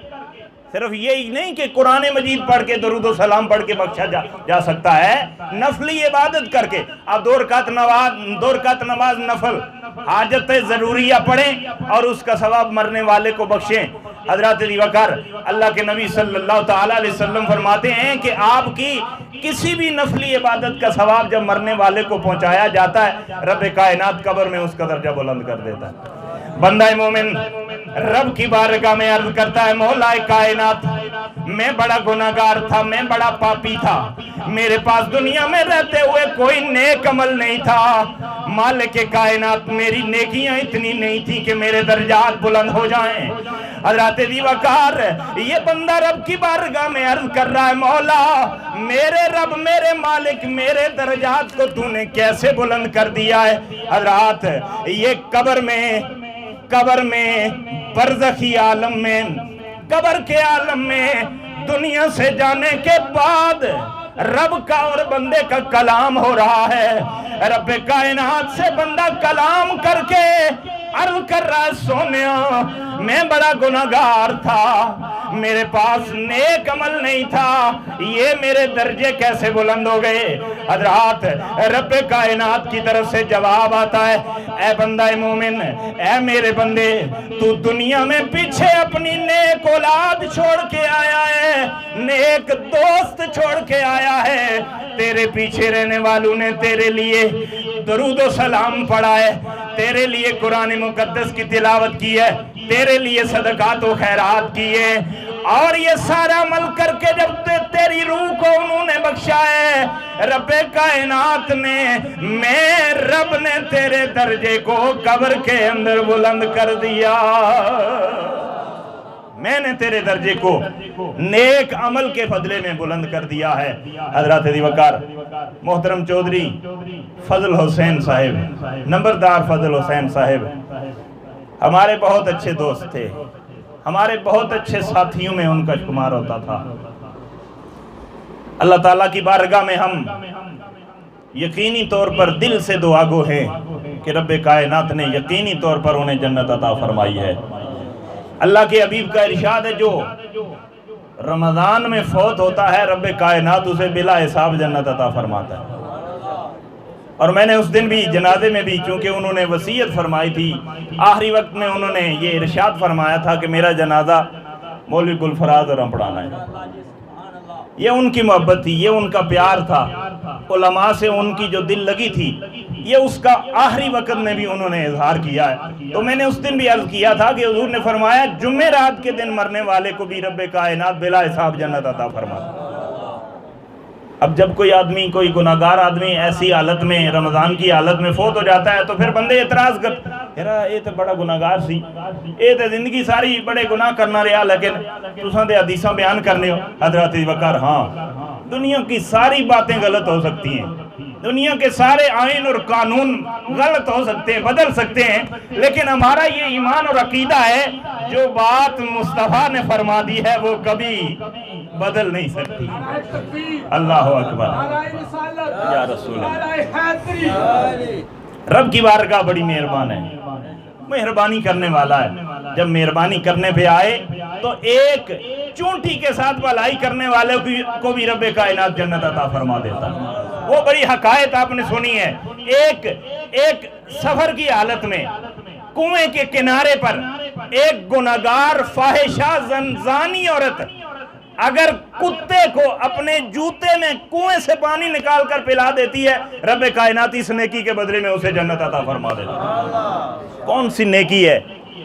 صرف یہی نہیں کہ قرآن مجید پڑھ کے درود و سلام پڑھ کے بخشا جا سکتا ہے، نفلی عبادت کر کے آپ 2 رکعت نماز نفل حاجت ضروریہ پڑھیں اور اس کا ثواب مرنے والے کو بخشیں۔ حضرات دیوکار، اللہ کے نبی صلی اللہ تعالی علیہ وسلم فرماتے ہیں کہ آپ کی کسی بھی نفلی عبادت کا ثواب جب مرنے والے کو پہنچایا جاتا ہے، رب کائنات قبر میں اس کا درجہ بلند کر دیتا ہے۔ بندہ مومن رب کی بارگاہ میں عرض کرتا ہے، مولا کائنات، میں بڑا گناہگار تھا، میں بڑا پاپی تھا، میرے پاس دنیا میں رہتے ہوئے کوئی نیک عمل نہیں تھا، مالک کائنات میری نیکیاں اتنی نہیں تھی کہ میرے درجات بلند ہو جائیں۔ حضرات دیوکار، یہ بندہ رب کی بارگاہ میں عرض کر رہا ہے، مولا میرے رب، میرے مالک، میرے درجات کو تو نے کیسے بلند کر دیا ہے۔ حضرات، یہ قبر میں برزخی عالم میں، قبر کے عالم میں، دنیا سے جانے کے بعد رب کا اور بندے کا کلام ہو رہا ہے۔ رب کائنات سے بندہ کلام کر کے عرض کر رہا ہے، سونیا میں بڑا گناہگار تھا، میرے پاس نیک عمل نہیں تھا، یہ میرے درجے کیسے بلند ہو گئے۔ حضرات، رب کائنات کی طرف سے جواب آتا ہے، اے بندہ مومن، اے میرے بندے، تو دنیا میں پیچھے اپنی نیک اولاد چھوڑ کے آیا ہے، نیک دوست چھوڑ کے آیا ہے، تیرے پیچھے رہنے والوں نے تیرے لیے درود و سلام پڑھا ہے، تیرے لیے قرآن مقدس کی تلاوت کی ہے، تیرے لیے صدقات و خیرات کیے، اور یہ سارا عمل کر کے جب تیری روح کو انہوں نے بخشا ہے، رب کائنات نے، میں رب نے تیرے درجے کو قبر کے اندر بلند کر دیا، میں نے تیرے درجے کو نیک عمل کے بدلے میں بلند کر دیا ہے۔ حضرات دیوکار، محترم چودھری فضل حسین صاحب، نمبردار فضل حسین صاحب ہمارے بہت اچھے دوست تھے، ہمارے بہت اچھے ساتھیوں میں ان کا شمار ہوتا تھا۔ اللہ تعالیٰ کی بارگاہ میں ہم یقینی طور پر دل سے دعا گو ہیں کہ رب کائنات نے یقینی طور پر انہیں جنت عطا فرمائی ہے۔ اللہ کے حبیب کا ارشاد ہے جو رمضان میں فوت ہوتا ہے رب کائنات اسے بلا حساب جنت عطا فرماتا ہے۔ اور میں نے اس دن بھی جنازے میں بھی چونکہ انہوں نے وصیت فرمائی تھی، آخری وقت میں انہوں نے یہ ارشاد فرمایا تھا کہ میرا جنازہ مولوی گلفراز اور پڑھانا ہے۔ یہ ان کی محبت تھی، یہ ان کا پیار تھا، علماء سے ان کی جو دل لگی تھی، یہ اس کا آخری وقت میں بھی انہوں نے اظہار کیا ہے۔ تو میں نے اس دن بھی عرض کیا تھا کہ حضور نے فرمایا جمعرات کے دن مرنے والے کو بھی رب کائنات بلا حساب جنت عطا فرماتا ہے۔ اب جب کوئی آدمی، کوئی گناہگار آدمی ایسی حالت میں، رمضان کی حالت میں فوت ہو جاتا ہے تو پھر بندے اعتراض کرتے ہیں یہ تو بڑا گناہگار سی، یہ تو زندگی ساری بڑے گناہ کرنا رہا، لیکن تساں تے حدیثاں بیان کرنے ہو حضرات وقار۔ ہاں، دنیا کی ساری باتیں غلط ہو سکتی ہیں، دنیا کے سارے آئین اور قانون غلط ہو سکتے ہیں، بدل سکتے ہیں، لیکن ہمارا یہ ایمان اور عقیدہ ہے جو بات مصطفیٰ نے فرما دی ہے وہ کبھی بدل نہیں سکتی۔ اللہ اکبر یا رسول اللہ۔ رب کی بارگاہ بڑی مہربان ہے، مہربانی کرنے والا ہے۔ جب مہربانی کرنے پہ آئے تو ایک چونٹی کے ساتھ بھلائی کرنے والے کو بھی رب کائنات جنت عطا فرما دیتا ہے۔ وہ بڑی حقائق آپ نے سنی ہے، ایک سفر کی حالت میں کنویں کے کنارے پر ایک گناہگار فاحشہ زانی عورت اگر کتے کو اپنے جوتے میں کنویں سے پانی نکال کر پلا دیتی ہے، رب کائنات اس نیکی کے بدلے میں اسے جنت عطا فرما دیتا ہے۔ کون سی نیکی ہے،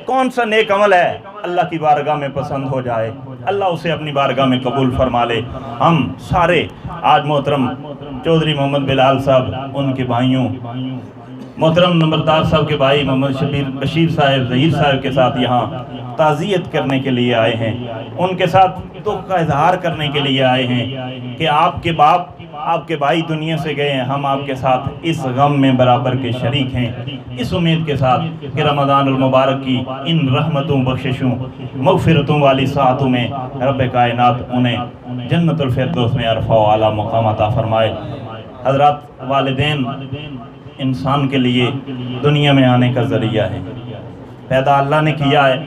کون سا نیک عمل ہے اللہ کی بارگاہ میں پسند ہو جائے، اللہ اسے اپنی بارگاہ میں قبول فرما لے۔ ہم سارے آج محترم چودھری محمد بلال صاحب، ان کے بھائیوں، محترم نمبردار صاحب کے بھائی محمد بشیر صاحب، ظہیر صاحب کے ساتھ یہاں تعزیت کرنے کے لیے آئے ہیں، ان کے ساتھ دکھ کا اظہار کرنے کے لیے آئے ہیں کہ آپ کے باپ، آپ کے بھائی دنیا سے گئے ہیں، ہم آپ کے ساتھ اس غم میں برابر کے شریک ہیں، اس امید کے ساتھ کہ رمضان المبارک کی ان رحمتوں، بخششوں، مغفرتوں والی ساعتوں میں رب کائنات انہیں جنت الفردوس میں عرفہ و اعلیٰ مقام عطا فرمائے۔ حضرات، والدین انسان کے لیے دنیا میں آنے کا ذریعہ ہے، پیدا اللہ نے کیا ہے،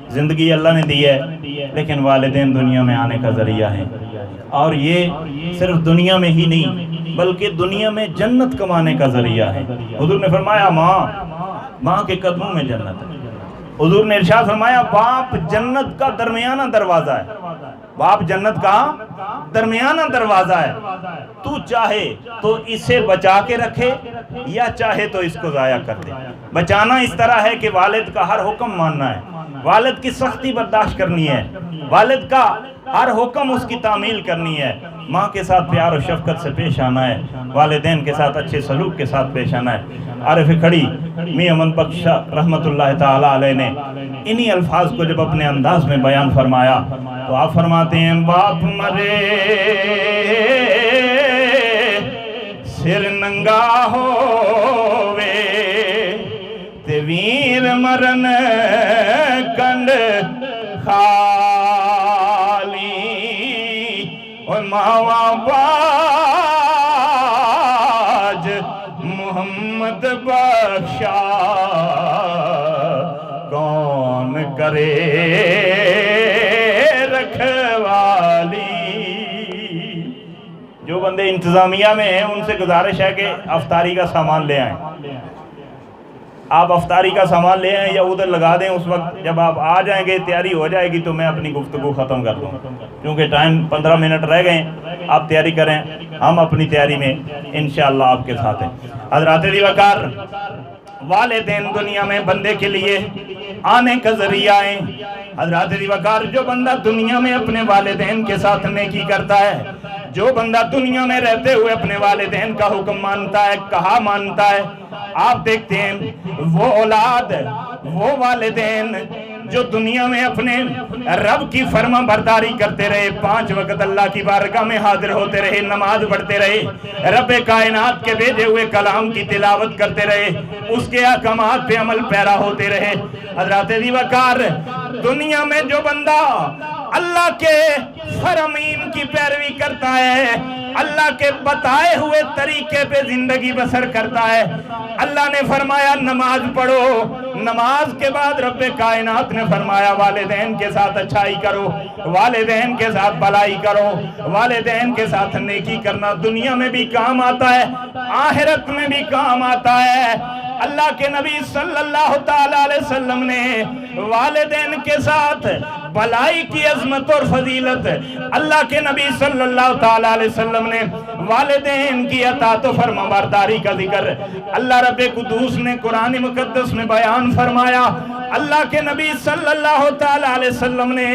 زندگی اللہ نے دی ہے، لیکن والدین دنیا میں آنے کا ذریعہ ہے۔ اور یہ صرف دنیا میں ہی نہیں بلکہ دنیا میں جنت کمانے کا ذریعہ ہے۔ حضور نے فرمایا ماں کے قدموں میں جنت ہے۔ حضور نے ارشاد فرمایا باپ جنت کا درمیانہ دروازہ ہے، باپ جنت کا درمیانہ دروازہ ہے، تو چاہے تو اسے بچا کے رکھے یا چاہے تو اس کو ضائع کر دے۔ بچانا اس طرح ہے کہ والد کا ہر حکم ماننا ہے، والد کی سختی برداشت کرنی ہے، والد کا ہر حکم اس کی تعمیل کرنی ہے، ماں کے ساتھ پیار و شفقت سے پیش آنا ہے، والدین کے ساتھ اچھے سلوک کے ساتھ پیش آنا ہے۔ عارف کھڑی میاں امن بخش رحمت اللہ تعالی علیہ نے انہی الفاظ کو جب اپنے انداز میں بیان فرمایا تو آپ فرماتے ہیں باپ مرے سر ننگا ہووے تے ویر مرن کنڈ خالی، اور ماوا باج محمد بخشا کون کرے رکھوالی۔ جو بندے انتظامیہ میں ہیں ان سے گزارش ہے کہ افطاری کا سامان لے آئیں، آپ افطاری کا سامان لے آئیں یا ادھر لگا دیں، اس وقت جب آپ آ جائیں گے تیاری ہو جائے گی تو میں اپنی گفتگو ختم کر دوں، کیونکہ ٹائم 15 منٹ رہ گئے ہیں، آپ تیاری کریں، ہم اپنی تیاری میں انشاءاللہ آپ کے ساتھ ہیں۔ حضرات دی وقار، والدین دنیا میں بندے کے لیے آنے کا ذریعہ ہیں۔ حضرات دی وقار، جو بندہ دنیا میں اپنے والدین کے ساتھ نیکی کرتا ہے، جو بندہ دنیا میں رہتے ہوئے اپنے والدین کا حکم مانتا ہے، کہا مانتا ہے، آپ دیکھتے ہیں وہ اولاد، وہ والدین جو دنیا میں اپنے رب کی فرما برداری کرتے رہے، 5 وقت اللہ کی بارگاہ میں حاضر ہوتے رہے، نماز پڑھتے رہے، رب کائنات کے بھیجے ہوئے کلام کی تلاوت کرتے رہے، اس کے احکامات پہ عمل پیرا ہوتے رہے۔ حضرات دی وقار، دنیا میں جو بندہ اللہ کے فرامین کی پیروی کرتا ہے، اللہ کے بتائے ہوئے طریقے پہ زندگی بسر کرتا ہے۔ اللہ نے فرمایا نماز پڑھو، نماز کے بعد رب کائنات نے فرمایا والدین کے ساتھ اچھائی کرو، والدین کے ساتھ بھلائی کرو، والدین کے ساتھ نیکی کرنا دنیا میں بھی کام آتا ہے، آخرت میں بھی کام آتا ہے۔ اللہ کے نبی صلی اللہ تعالیٰ علیہ وسلم نے والدین کے ساتھ بھلائی کی عظمت اور فضیلت، اللہ کے نبی صلی اللہ تعالیٰ علیہ وسلم نے والدین کی اطاعت و فرمانبرداری کا ذکر اللہ رب قدوس نے قرآن مقدس میں بیان فرمایا۔ اللہ کے نبی صلی اللہ تعالیٰ علیہ وسلم نے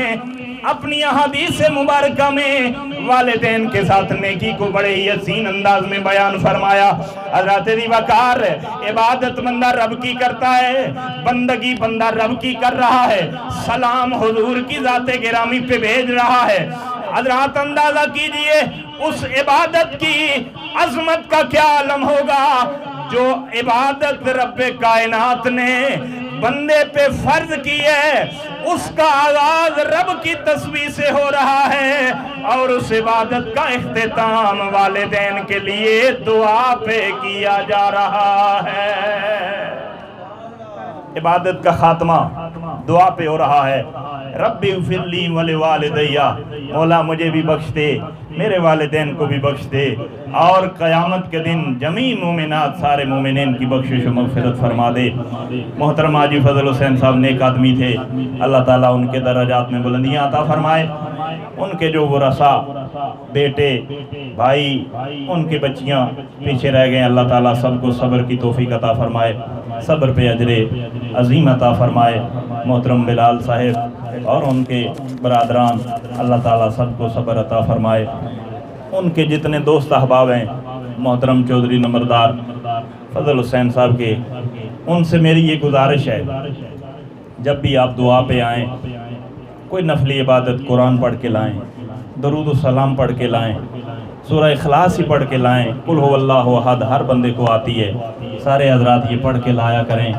اپنی احادیث مبارکہ میں والدین کے ساتھ نیکی کو بڑے ہی حسین انداز میں بیان فرمایا۔ حضرت وقار عبادت بندہ رب کی کرتا ہے، بندگی بندہ رب کی کر رہا ہے، سلام حضور کی ذات گرامی پہ بھیج رہا ہے۔ حضرات اندازہ کیجئے اس عبادت کی عظمت کا کیا عالم ہوگا جو عبادت رب کائنات نے بندے پہ فرض کی ہے، اس کا آغاز رب کی تسبیح سے ہو رہا ہے اور اس عبادت کا اختتام والدین کے لیے دعا پہ کیا جا رہا ہے۔ عبادت کا خاتمہ دعا پہ ہو رہا ہے۔ رب اغفر لی ولوالدی، مولا مجھے بھی بخش دے، میرے والدین کو بھی بخش دے، اور قیامت کے دن جمیع مومنات سارے مومنین کی بخشش و مغفرت فرما دے۔ محترم حاجی فضل حسین صاحب نیک آدمی تھے، اللہ تعالیٰ ان کے درجات میں بلندیاں عطا فرمائے۔ ان کے جو ورثہ بیٹے بھائی ان کی بچیاں پیچھے رہ گئے، اللہ تعالیٰ سب کو صبر کی توفیق عطا فرمائے، صبر پہ اجر عظیم عطا فرمائے۔ محترم بلال صاحب اور ان کے برادران اللہ تعالیٰ سب کو صبر عطا فرمائے۔ ان کے جتنے دوست احباب ہیں، محترم چودھری نمبردار فضل حسین صاحب کے، ان سے میری یہ گزارش ہے جب بھی آپ دعا پہ آئیں کوئی نفلی عبادت قرآن پڑھ کے لائیں، درود و سلام پڑھ کے لائیں، سورہ اخلاص ہی پڑھ کے لائیں، قل هو اللہ احد ہر بندے کو آتی ہے، سارے حضرات یہ پڑھ کے لایا کریں۔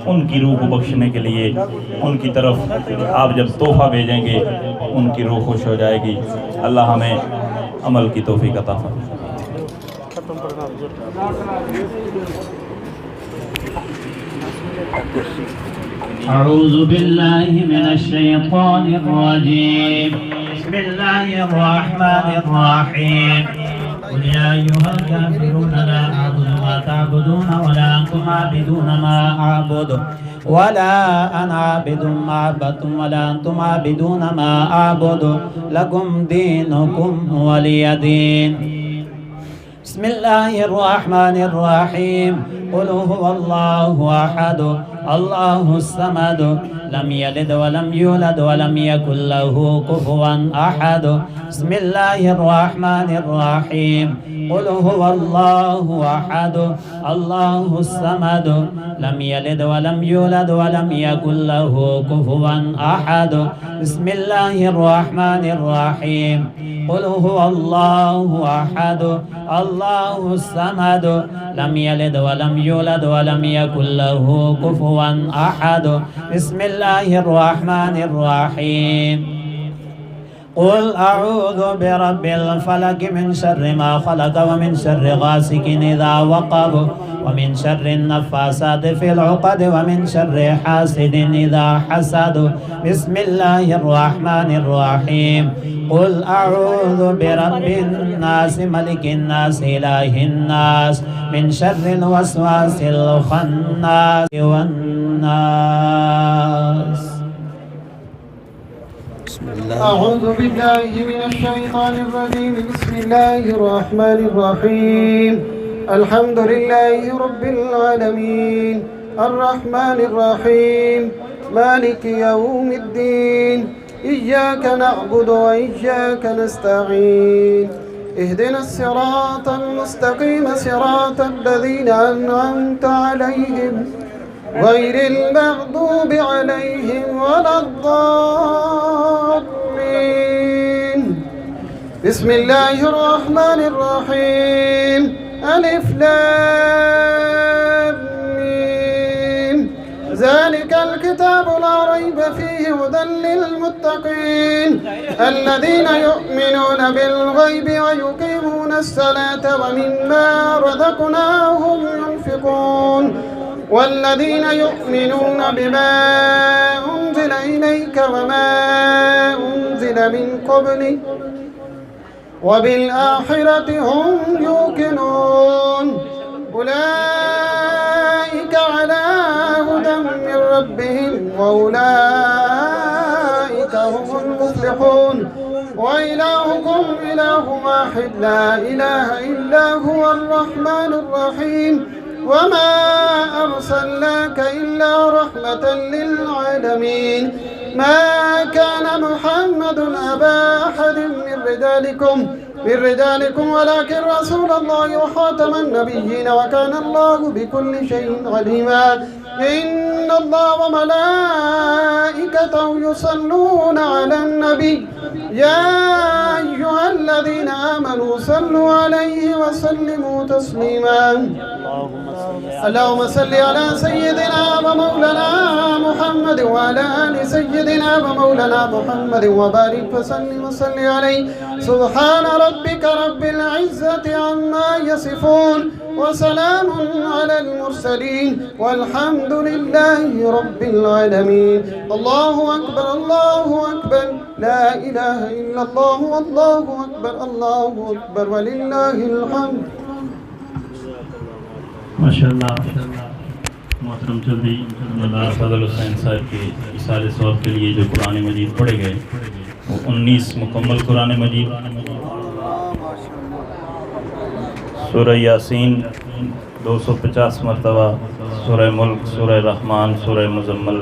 ان کی روح کو بخشنے کے لیے ان کی طرف آپ جب تحفہ بھیجیں گے ان کی روح خوش ہو جائے گی۔ اللہ ہمیں عمل کی توفیق عطا فرمائے۔ اعوذ باللہ من الشیطان الرجیم، بسم اللہ الرحمن الرحیم۔ قل یا ایہا الکافرون لا اعبد ما تعبدون ولا انتم عابدون ما اعبد ولا انا عابد ما عبدتم ولا انتم عابدون ما اعبد لکم دینکم ولی دین۔ بسم اللہ الرحمن الرحیم۔ قل هو اللہ احد اللہ الصمد لم یلد ولم یولد ولم یکن له کفوا احد۔ بسم اللہ الرحمن الرحیم۔ قل هو اللہ احد اللہ الصمد لم یلد ولم یولد ولم یکن له کفوا احد۔ بسم اللہ الرحمن الرحیم۔ قل هو اللہ احد اللہ الصمد لم یلد ولم یولد ولم یکن له کفوا احد۔ بسم اللہ الرحمن الرحیم۔ قل اعوذ برب الفلق من شر ما خلق ومن شر غاسق اذا وقب ومن شر النفاثات في العقد ومن شر حاسد اذا حسد۔ بسم اللہ الرحمن الرحیم۔ قل اعوذ برب الناس ملک الناس الہ الناس من شر الوسواس الخناس والناس۔ أعوذ بالله من الشيطان الرجيم، بسم الله الرحمن الرحيم۔ الحمد لله رب العالمين الرحمن الرحيم مالك يوم الدين، إياك نعبد وإياك نستعين، اهدنا الصراط المستقيم صراط الذين أنعمت عليهم غير المغضوب عليهم ولا الضالين۔ بسم الله الرحمن الرحيم، ألف لام ميم، ذلك الكتاب لا ريب فيه هدى للمتقين الذين يؤمنون بالغيب ويقيمون الصلاة ومما رزقناهم ينفقون والذين يؤمنون بما أنزل إليك وما أنزل من قبلك وبالآخرة هم يوقنون أولئك على هدى من ربهم وأولئك هم المفلحون وإلهكم إله واحد لا إله إلا هو الرحمن الرحيم وما أرسلناك إلا رحمة للعالمين ما كان محمد أبا أحد من رجالكم ولكن رسول الله وخاتم النبيين وكان الله بكل شيء عليما إن الله وملائكته يصلون على النبي يا أيها الذين آمنوا صلوا عليه وسلموا تسليما اللهم صل على سيدنا ومولانا محمد وعلى آل سيدنا ومولانا محمد وبارك وسلم وصل عليه سبحان ربك رب العزة عما يصفون وسلام على المرسلين والحمد لله رب العالمين الله أكبر لا إله إلا الله والله أكبر ولله الحمد ماشاءاللہ محترم چودھری جناب فضل حسین صاحب کے اصالِ ثواب کے لیے جو قرآن مجید پڑھے گئے وہ 19 مکمل قرآن مجید، سورہ یاسین 250 مرتبہ، سورہ ملک، سورہ رحمان، سورہ مزمل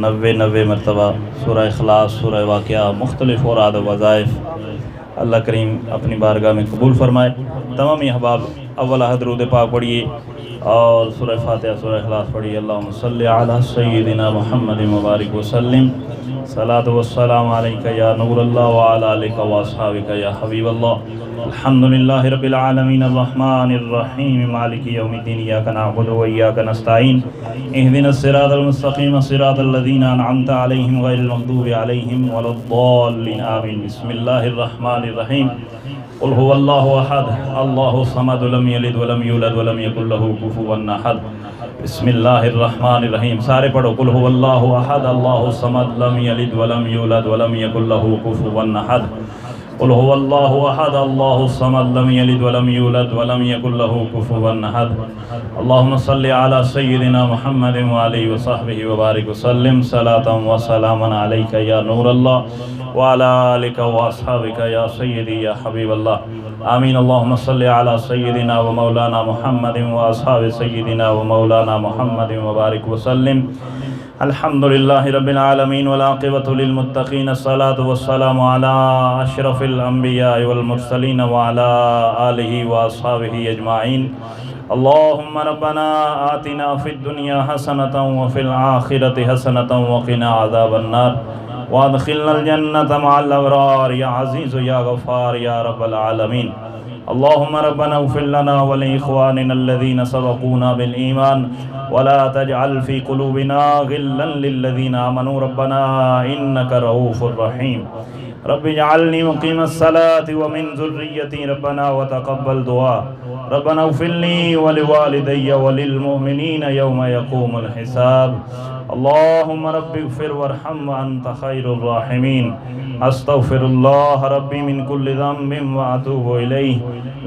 90 مرتبہ، سورہ اخلاص، سورہ واقعہ، مختلف اوراد و وظائف اللہ کریم اپنی بارگاہ میں قبول فرمائے۔ تمام احباب اول درود پاک پڑھیے اور سورہ فاتحہ، سورہ اخلاص پڑھیے۔ اللہم صلی علی سیدنا محمد مبارک وسلم، صلاۃ والسلام علیک یا نور اللہ وعلی آلک واصحابک یا حبیب اللہ۔ الحمدللہ رب العالمین الرحمن الرحیم مالک یوم الدین، ایاک نعبد و ایاک نستعین، اہدنا الصراط المستقیم صراط الذین انعمت علیہم غیر المغضوب علیہم ولا الضالین آمین۔ بسم اللہ الرحمن الرحیم، قل هو اللہ احد اللہ الصمد لم یلد ولم یولد ولم یکن له کفوا احد۔ بسم اللہ الرحمن الرحیم، سارے پڑھو، قل هو اللہ احد اللہ الصمد لم یلد ولم یولد ولم یکن له کفوا احد۔ قل هو اللہ احد اللہ الصمد لم یلد ولم یولد ولم یکن له کفوا احد۔ اللہم صلی علی سیدنا محمد وآلہ وصحبہ وبارک وسلم، صلاۃ و سلاما علیک یا نور اللہ وعلی آلک واصحابک یا سیدی یا حبیب اللہ، آمین۔ اللہم صلی علی سیدنا و مولانا محمد واصحاب سیدنا و مولانا محمد وبارک وسلم۔ الحمدللہ رب العالمین والعاقبۃ للمتقین، الصلاۃ والسلام علی اشرف الانبیاء والمرسلین وعلی آلہ واصحابہ اجمعین۔ اللہم ربنا آتنا فی الدنیا حسنۃ وفی الآخرۃ حسنۃ وقنا عذاب النار وادخلنا الجنة مع الأبرار یا عزیز یا غفار یا رب العالمین۔ اللہم ربنا اغفر لنا ولإخواننا الذین سبقونا بالإیمان ولا تجعل في قلوبنا غلا للذین آمنوا ربنا إنك رؤوف رحیم۔ رب اجعلنی مقیم الصلاة ومن ذریتی ربنا وتقبل دعاء ربنا اغفر لي ولوالدي وللمؤمنين يوم يقوم الحساب۔ اللهم رب اغفر وارحم وانت خير الراحمين۔ استغفر الله ربي من كل ذنب واتوب اليه،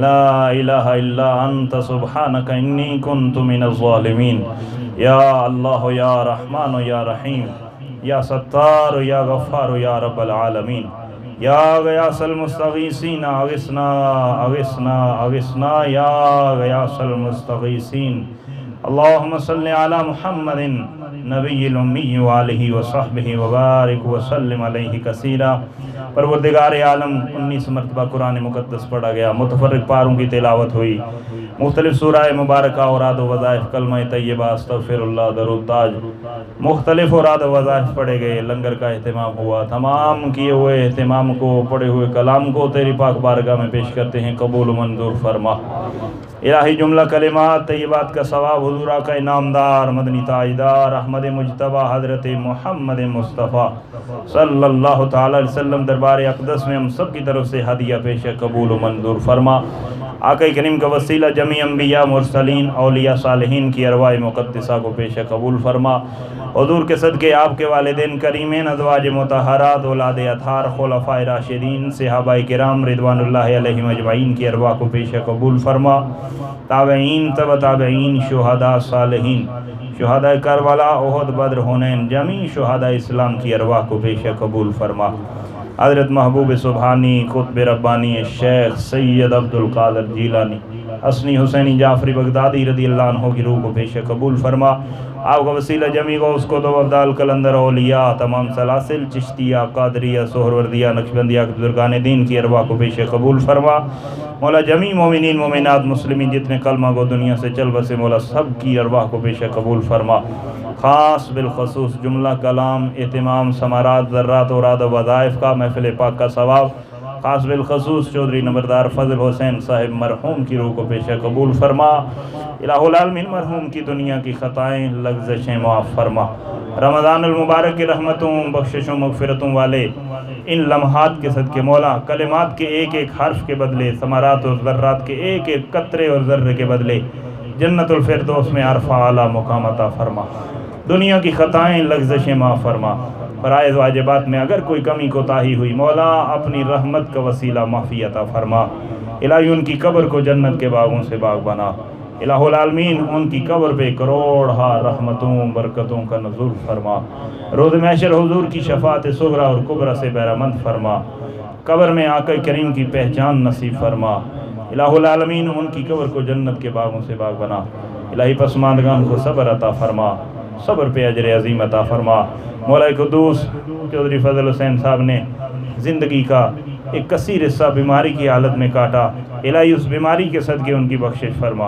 لا اله الا انت سبحانك اني كنت من الظالمين۔ یا اللہ یا رحمان یا رحیم، یا ستار یا غفار یا رب العالمین، یا غیاث المستغیثین اغثنا اغثنا اغثنا یا غیاث المستغیثین۔ اللہم صلی علی محمد نبی الامی وآلہ وصحبہ وبارک وسلم علیہ کثیرا۔ پروردگار عالم 19 مرتبہ قرآن مقدس پڑھا گیا، متفرق پاروں کی تلاوت ہوئی، مختلف سورہ مبارکہ، اوراد و وظائف، کلمہ طیبہ، استغفر اللہ، درود تاج، مختلف اوراد و وظائف پڑھے گئے، لنگر کا اہتمام ہوا۔ تمام کیے ہوئے اہتمام کو، پڑھے ہوئے کلام کو تیری پاک بارگاہ میں پیش کرتے ہیں، قبول و منظور فرما۔ الہی جملہ کلمات طیبات کا ثواب حضور آقا نامدار مدنی تاجدار احمد مجتبیٰ حضرت محمد مصطفیٰ صلی اللہ تعالی علیہ وسلم دربار اقدس میں ہم سب کی طرف سے ہدیہ پیش ہے، قبول و منظور فرما۔ آقا کریم کا وسیلہ جمیع انبیاء، مرسلین، اولیاء، صالحین کی ارواح مقدسہ کو پیش ہے، قبول فرما۔ حضور کے صدقے آپ کے والدین کریمین، ازواج مطہرات، اولاد اطہار، خلفاء راشدین، صحابہ کرام رضوان اللہ علیہم اجمعین کی ارواح کو پیش ہے، قبول فرما۔ تابعین، تبع تابعین، شہداء، صالحین، شہداء کربلا، احد، بدر، حنین، جمیع شہداء اسلام کی ارواح کو پیش ہے، قبول فرما۔ حضرت محبوب سبحانی، قطب ربانی، شیخ سید عبد القادر جیلانی، حسنی حسینی جعفری بغدادی رضی اللہ عنہ کی روح کو پیش قبول فرما۔ آپ کا وسیلہ جمی غوث کو دو عبدال قلندر اولیاء، تمام سلاسل، چشتیہ، قادریہ، سہروردیہ، نقشبندیہ بزرگان دین کی ارواح کو پیش قبول فرما۔ مولا جمی مومنین مومنات مسلمین جتنے کلمہ کو دنیا سے چل بسے، مولا سب کی ارواح کو پیش قبول فرما۔ خاص بالخصوص جملہ کلام، اہتمام، ثمرات، ذرات، اوراد و وظائف کا، محفل پاک کا ثواب، خاص بالخصوص چودھری نمبردار فضل حسین صاحب مرحوم کی روح کو پیش قبول فرما۔ الہ العالمین مرحوم کی دنیا کی خطائیں، لغزشیں معاف فرما۔ رمضان المبارک کی رحمتوں، بخششوں، مغفرتوں والے ان لمحات کے صدقے مولا کلمات کے ایک ایک حرف کے بدلے، ثمرات اور ذرات کے ایک ایک قطرے اور ذرے کے بدلے جنت الفردوس میں عرفہ اعلیٰ مقام عطا فرما۔ دنیا کی خطائیں، لغزشیں معاف فرما۔ فرائض واجبات میں اگر کوئی کمی کوتاہی ہوئی مولا اپنی رحمت کا وسیلہ معافی عطا فرما۔ الہی ان کی قبر کو جنت کے باغوں سے باغ بنا۔ الہ العالمین ان کی قبر پہ کروڑہا رحمتوں برکتوں کا نزول فرما۔ روز محشر حضور کی شفاعت صغریٰ اور کبریٰ سے بہرمند فرما۔ قبر میں آقا کریم کی پہچان نصیب فرما۔ الہ العالمین ان کی قبر کو جنت کے باغوں سے باغ بنا۔ الہی پسماندگان کو صبر عطا فرما، صبر پہ اجر عظیم عطا فرما۔ مولا قدوس چودھری فضل حسین صاحب نے زندگی کا ایک کثیر حصہ بیماری کی حالت میں کاٹا، الہی اس بیماری کے صدقے ان کی بخشش فرما۔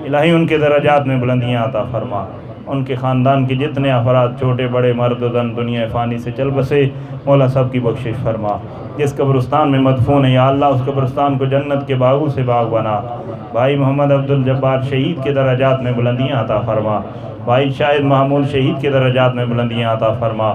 الہی ان کے درجات میں بلندیاں عطا فرما۔ ان کے خاندان کے جتنے افراد چھوٹے بڑے مرد و زن دنیا فانی سے چل بسے مولا سب کی بخشش فرما۔ جس قبرستان میں مدفون ہے یا اللہ اس قبرستان کو جنت کے باغوں سے باغ بنا۔ بھائی محمد عبد الجبار شہید کے درجات میں بلندیاں عطا فرما۔ بھائی شاہد محمود شہید کے درجات میں بلندیاں عطا فرما۔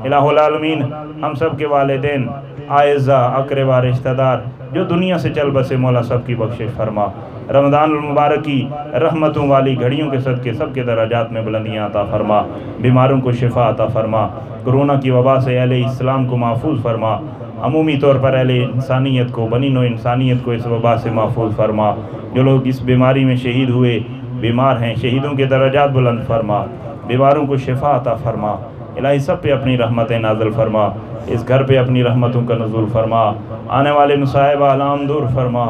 الہ العالمین ہم سب کے والدین، اعزاء، اقربا، رشتہ دار جو دنیا سے چل بسے مولا سب کی بخشش فرما۔ رمضان المبارک کی رحمتوں والی گھڑیوں کے صدقے سب کے درجات میں بلندیاں عطا فرما۔ بیماروں کو شفا عطا فرما۔ کرونا کی وبا سے اہل اسلام کو محفوظ فرما۔ عمومی طور پر اہل انسانیت کو، بنی نوع انسانیت کو اس وبا سے محفوظ فرما۔ جو لوگ اس بیماری میں شہید ہوئے، بیمار ہیں، شہیدوں کے درجات بلند فرما۔ بیماروں کو شفا عطا فرما۔ الہی سب پہ اپنی رحمتیں نازل فرما۔ اس گھر پہ اپنی رحمتوں کا نزول فرما۔ آنے والے مصائب آلام دور فرما۔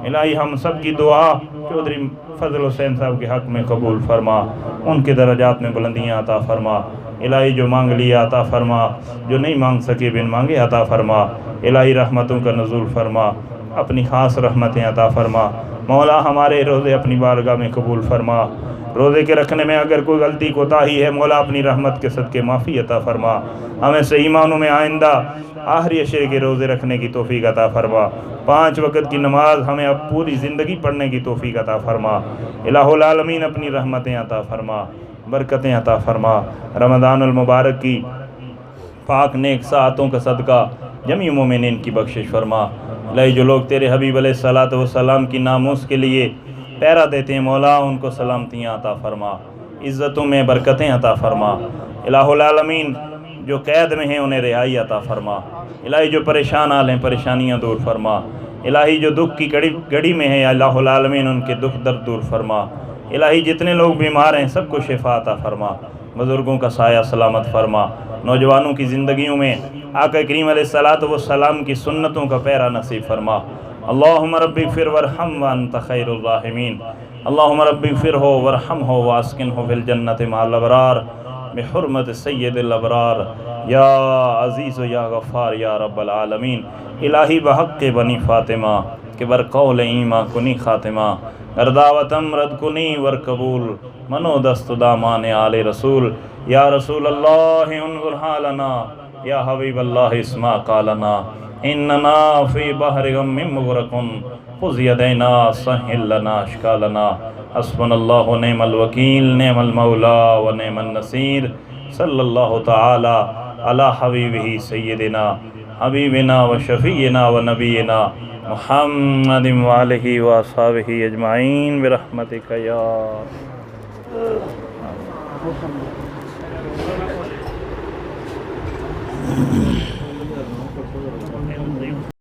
الہی ہم سب کی دعا چودھری فضل حسین صاحب کے حق میں قبول فرما۔ ان کے درجات میں بلندیاں عطا فرما۔ الہی جو مانگ لیا عطا فرما، جو نہیں مانگ سکے بن مانگے عطا فرما۔ الہی رحمتوں کا نزول فرما، اپنی خاص رحمتیں عطا فرما۔ مولا ہمارے روزے اپنی بارگاہ میں قبول فرما۔ روزے کے رکھنے میں اگر کوئی غلطی کوتاہی ہے مولا اپنی رحمت کے صدقے معافی عطا فرما۔ ہمیں صحیح معنوں میں آئندہ آخری عشرے کے روزے رکھنے کی توفیق عطا فرما۔ 5 وقت کی نماز ہمیں اب پوری زندگی پڑھنے کی توفیق عطا فرما۔ الہ العالمین اپنی رحمتیں عطا فرما، برکتیں عطا فرما۔ رمضان المبارک کی پاک نیک ساعتوں کا صدقہ جمیع مومنین کی بخشش فرما۔ الہی جو لوگ تیرے حبیب علیہ الصلوۃ والسلام کی ناموس کے لیے پہرا دیتے ہیں مولا ان کو سلامتیاں عطا فرما، عزتوں میں برکتیں عطا فرما۔ الہ العالمین جو قید میں ہیں انہیں رہائی عطا فرما۔ الہی جو پریشان حال ہیں پریشانیاں دور فرما۔ الہی جو دکھ کی گھڑی میں ہیں الہ العالمین ان کے دکھ درد دور فرما۔ الہی جتنے لوگ بیمار ہیں سب کو شفا عطا فرما۔ بزرگوں کا سایہ سلامت فرما۔ نوجوانوں کی زندگیوں میں آقا کریم علیہ الصلوۃ والسلام کی سنتوں کا پیرا نصیب فرما۔ اللہم رب اغفر وارحم وانت خیر الراحمین۔ اللہم رب اغفر ورحم واسکن فی الجنت مع الابرار بحرمت سید الابرار یا عزیز و یا غفار یا رب العالمین. الہی بحق بنی فاطمہ کہ بر قول ایما کنی خاتمہ، ارداوتم رد کنی ور قبول، منو دست دامان آل رسول. یا رسول اللہ انظر حالنا، یا حبیب اللہ اسمع قالنا، اننا فی بحر غم مغرقن، خذ یدینا سہل لنا اشکالنا. حسبنا اللہ و نعم الوکیل، نعم المولا و نعم النصیر. صلی اللہ تعالی علی حبیبہ سیدنا حبیبنا و شفیعنا و نبینا محمد و آلہ و اصحابہ اجمعین برحمتک یا الحمد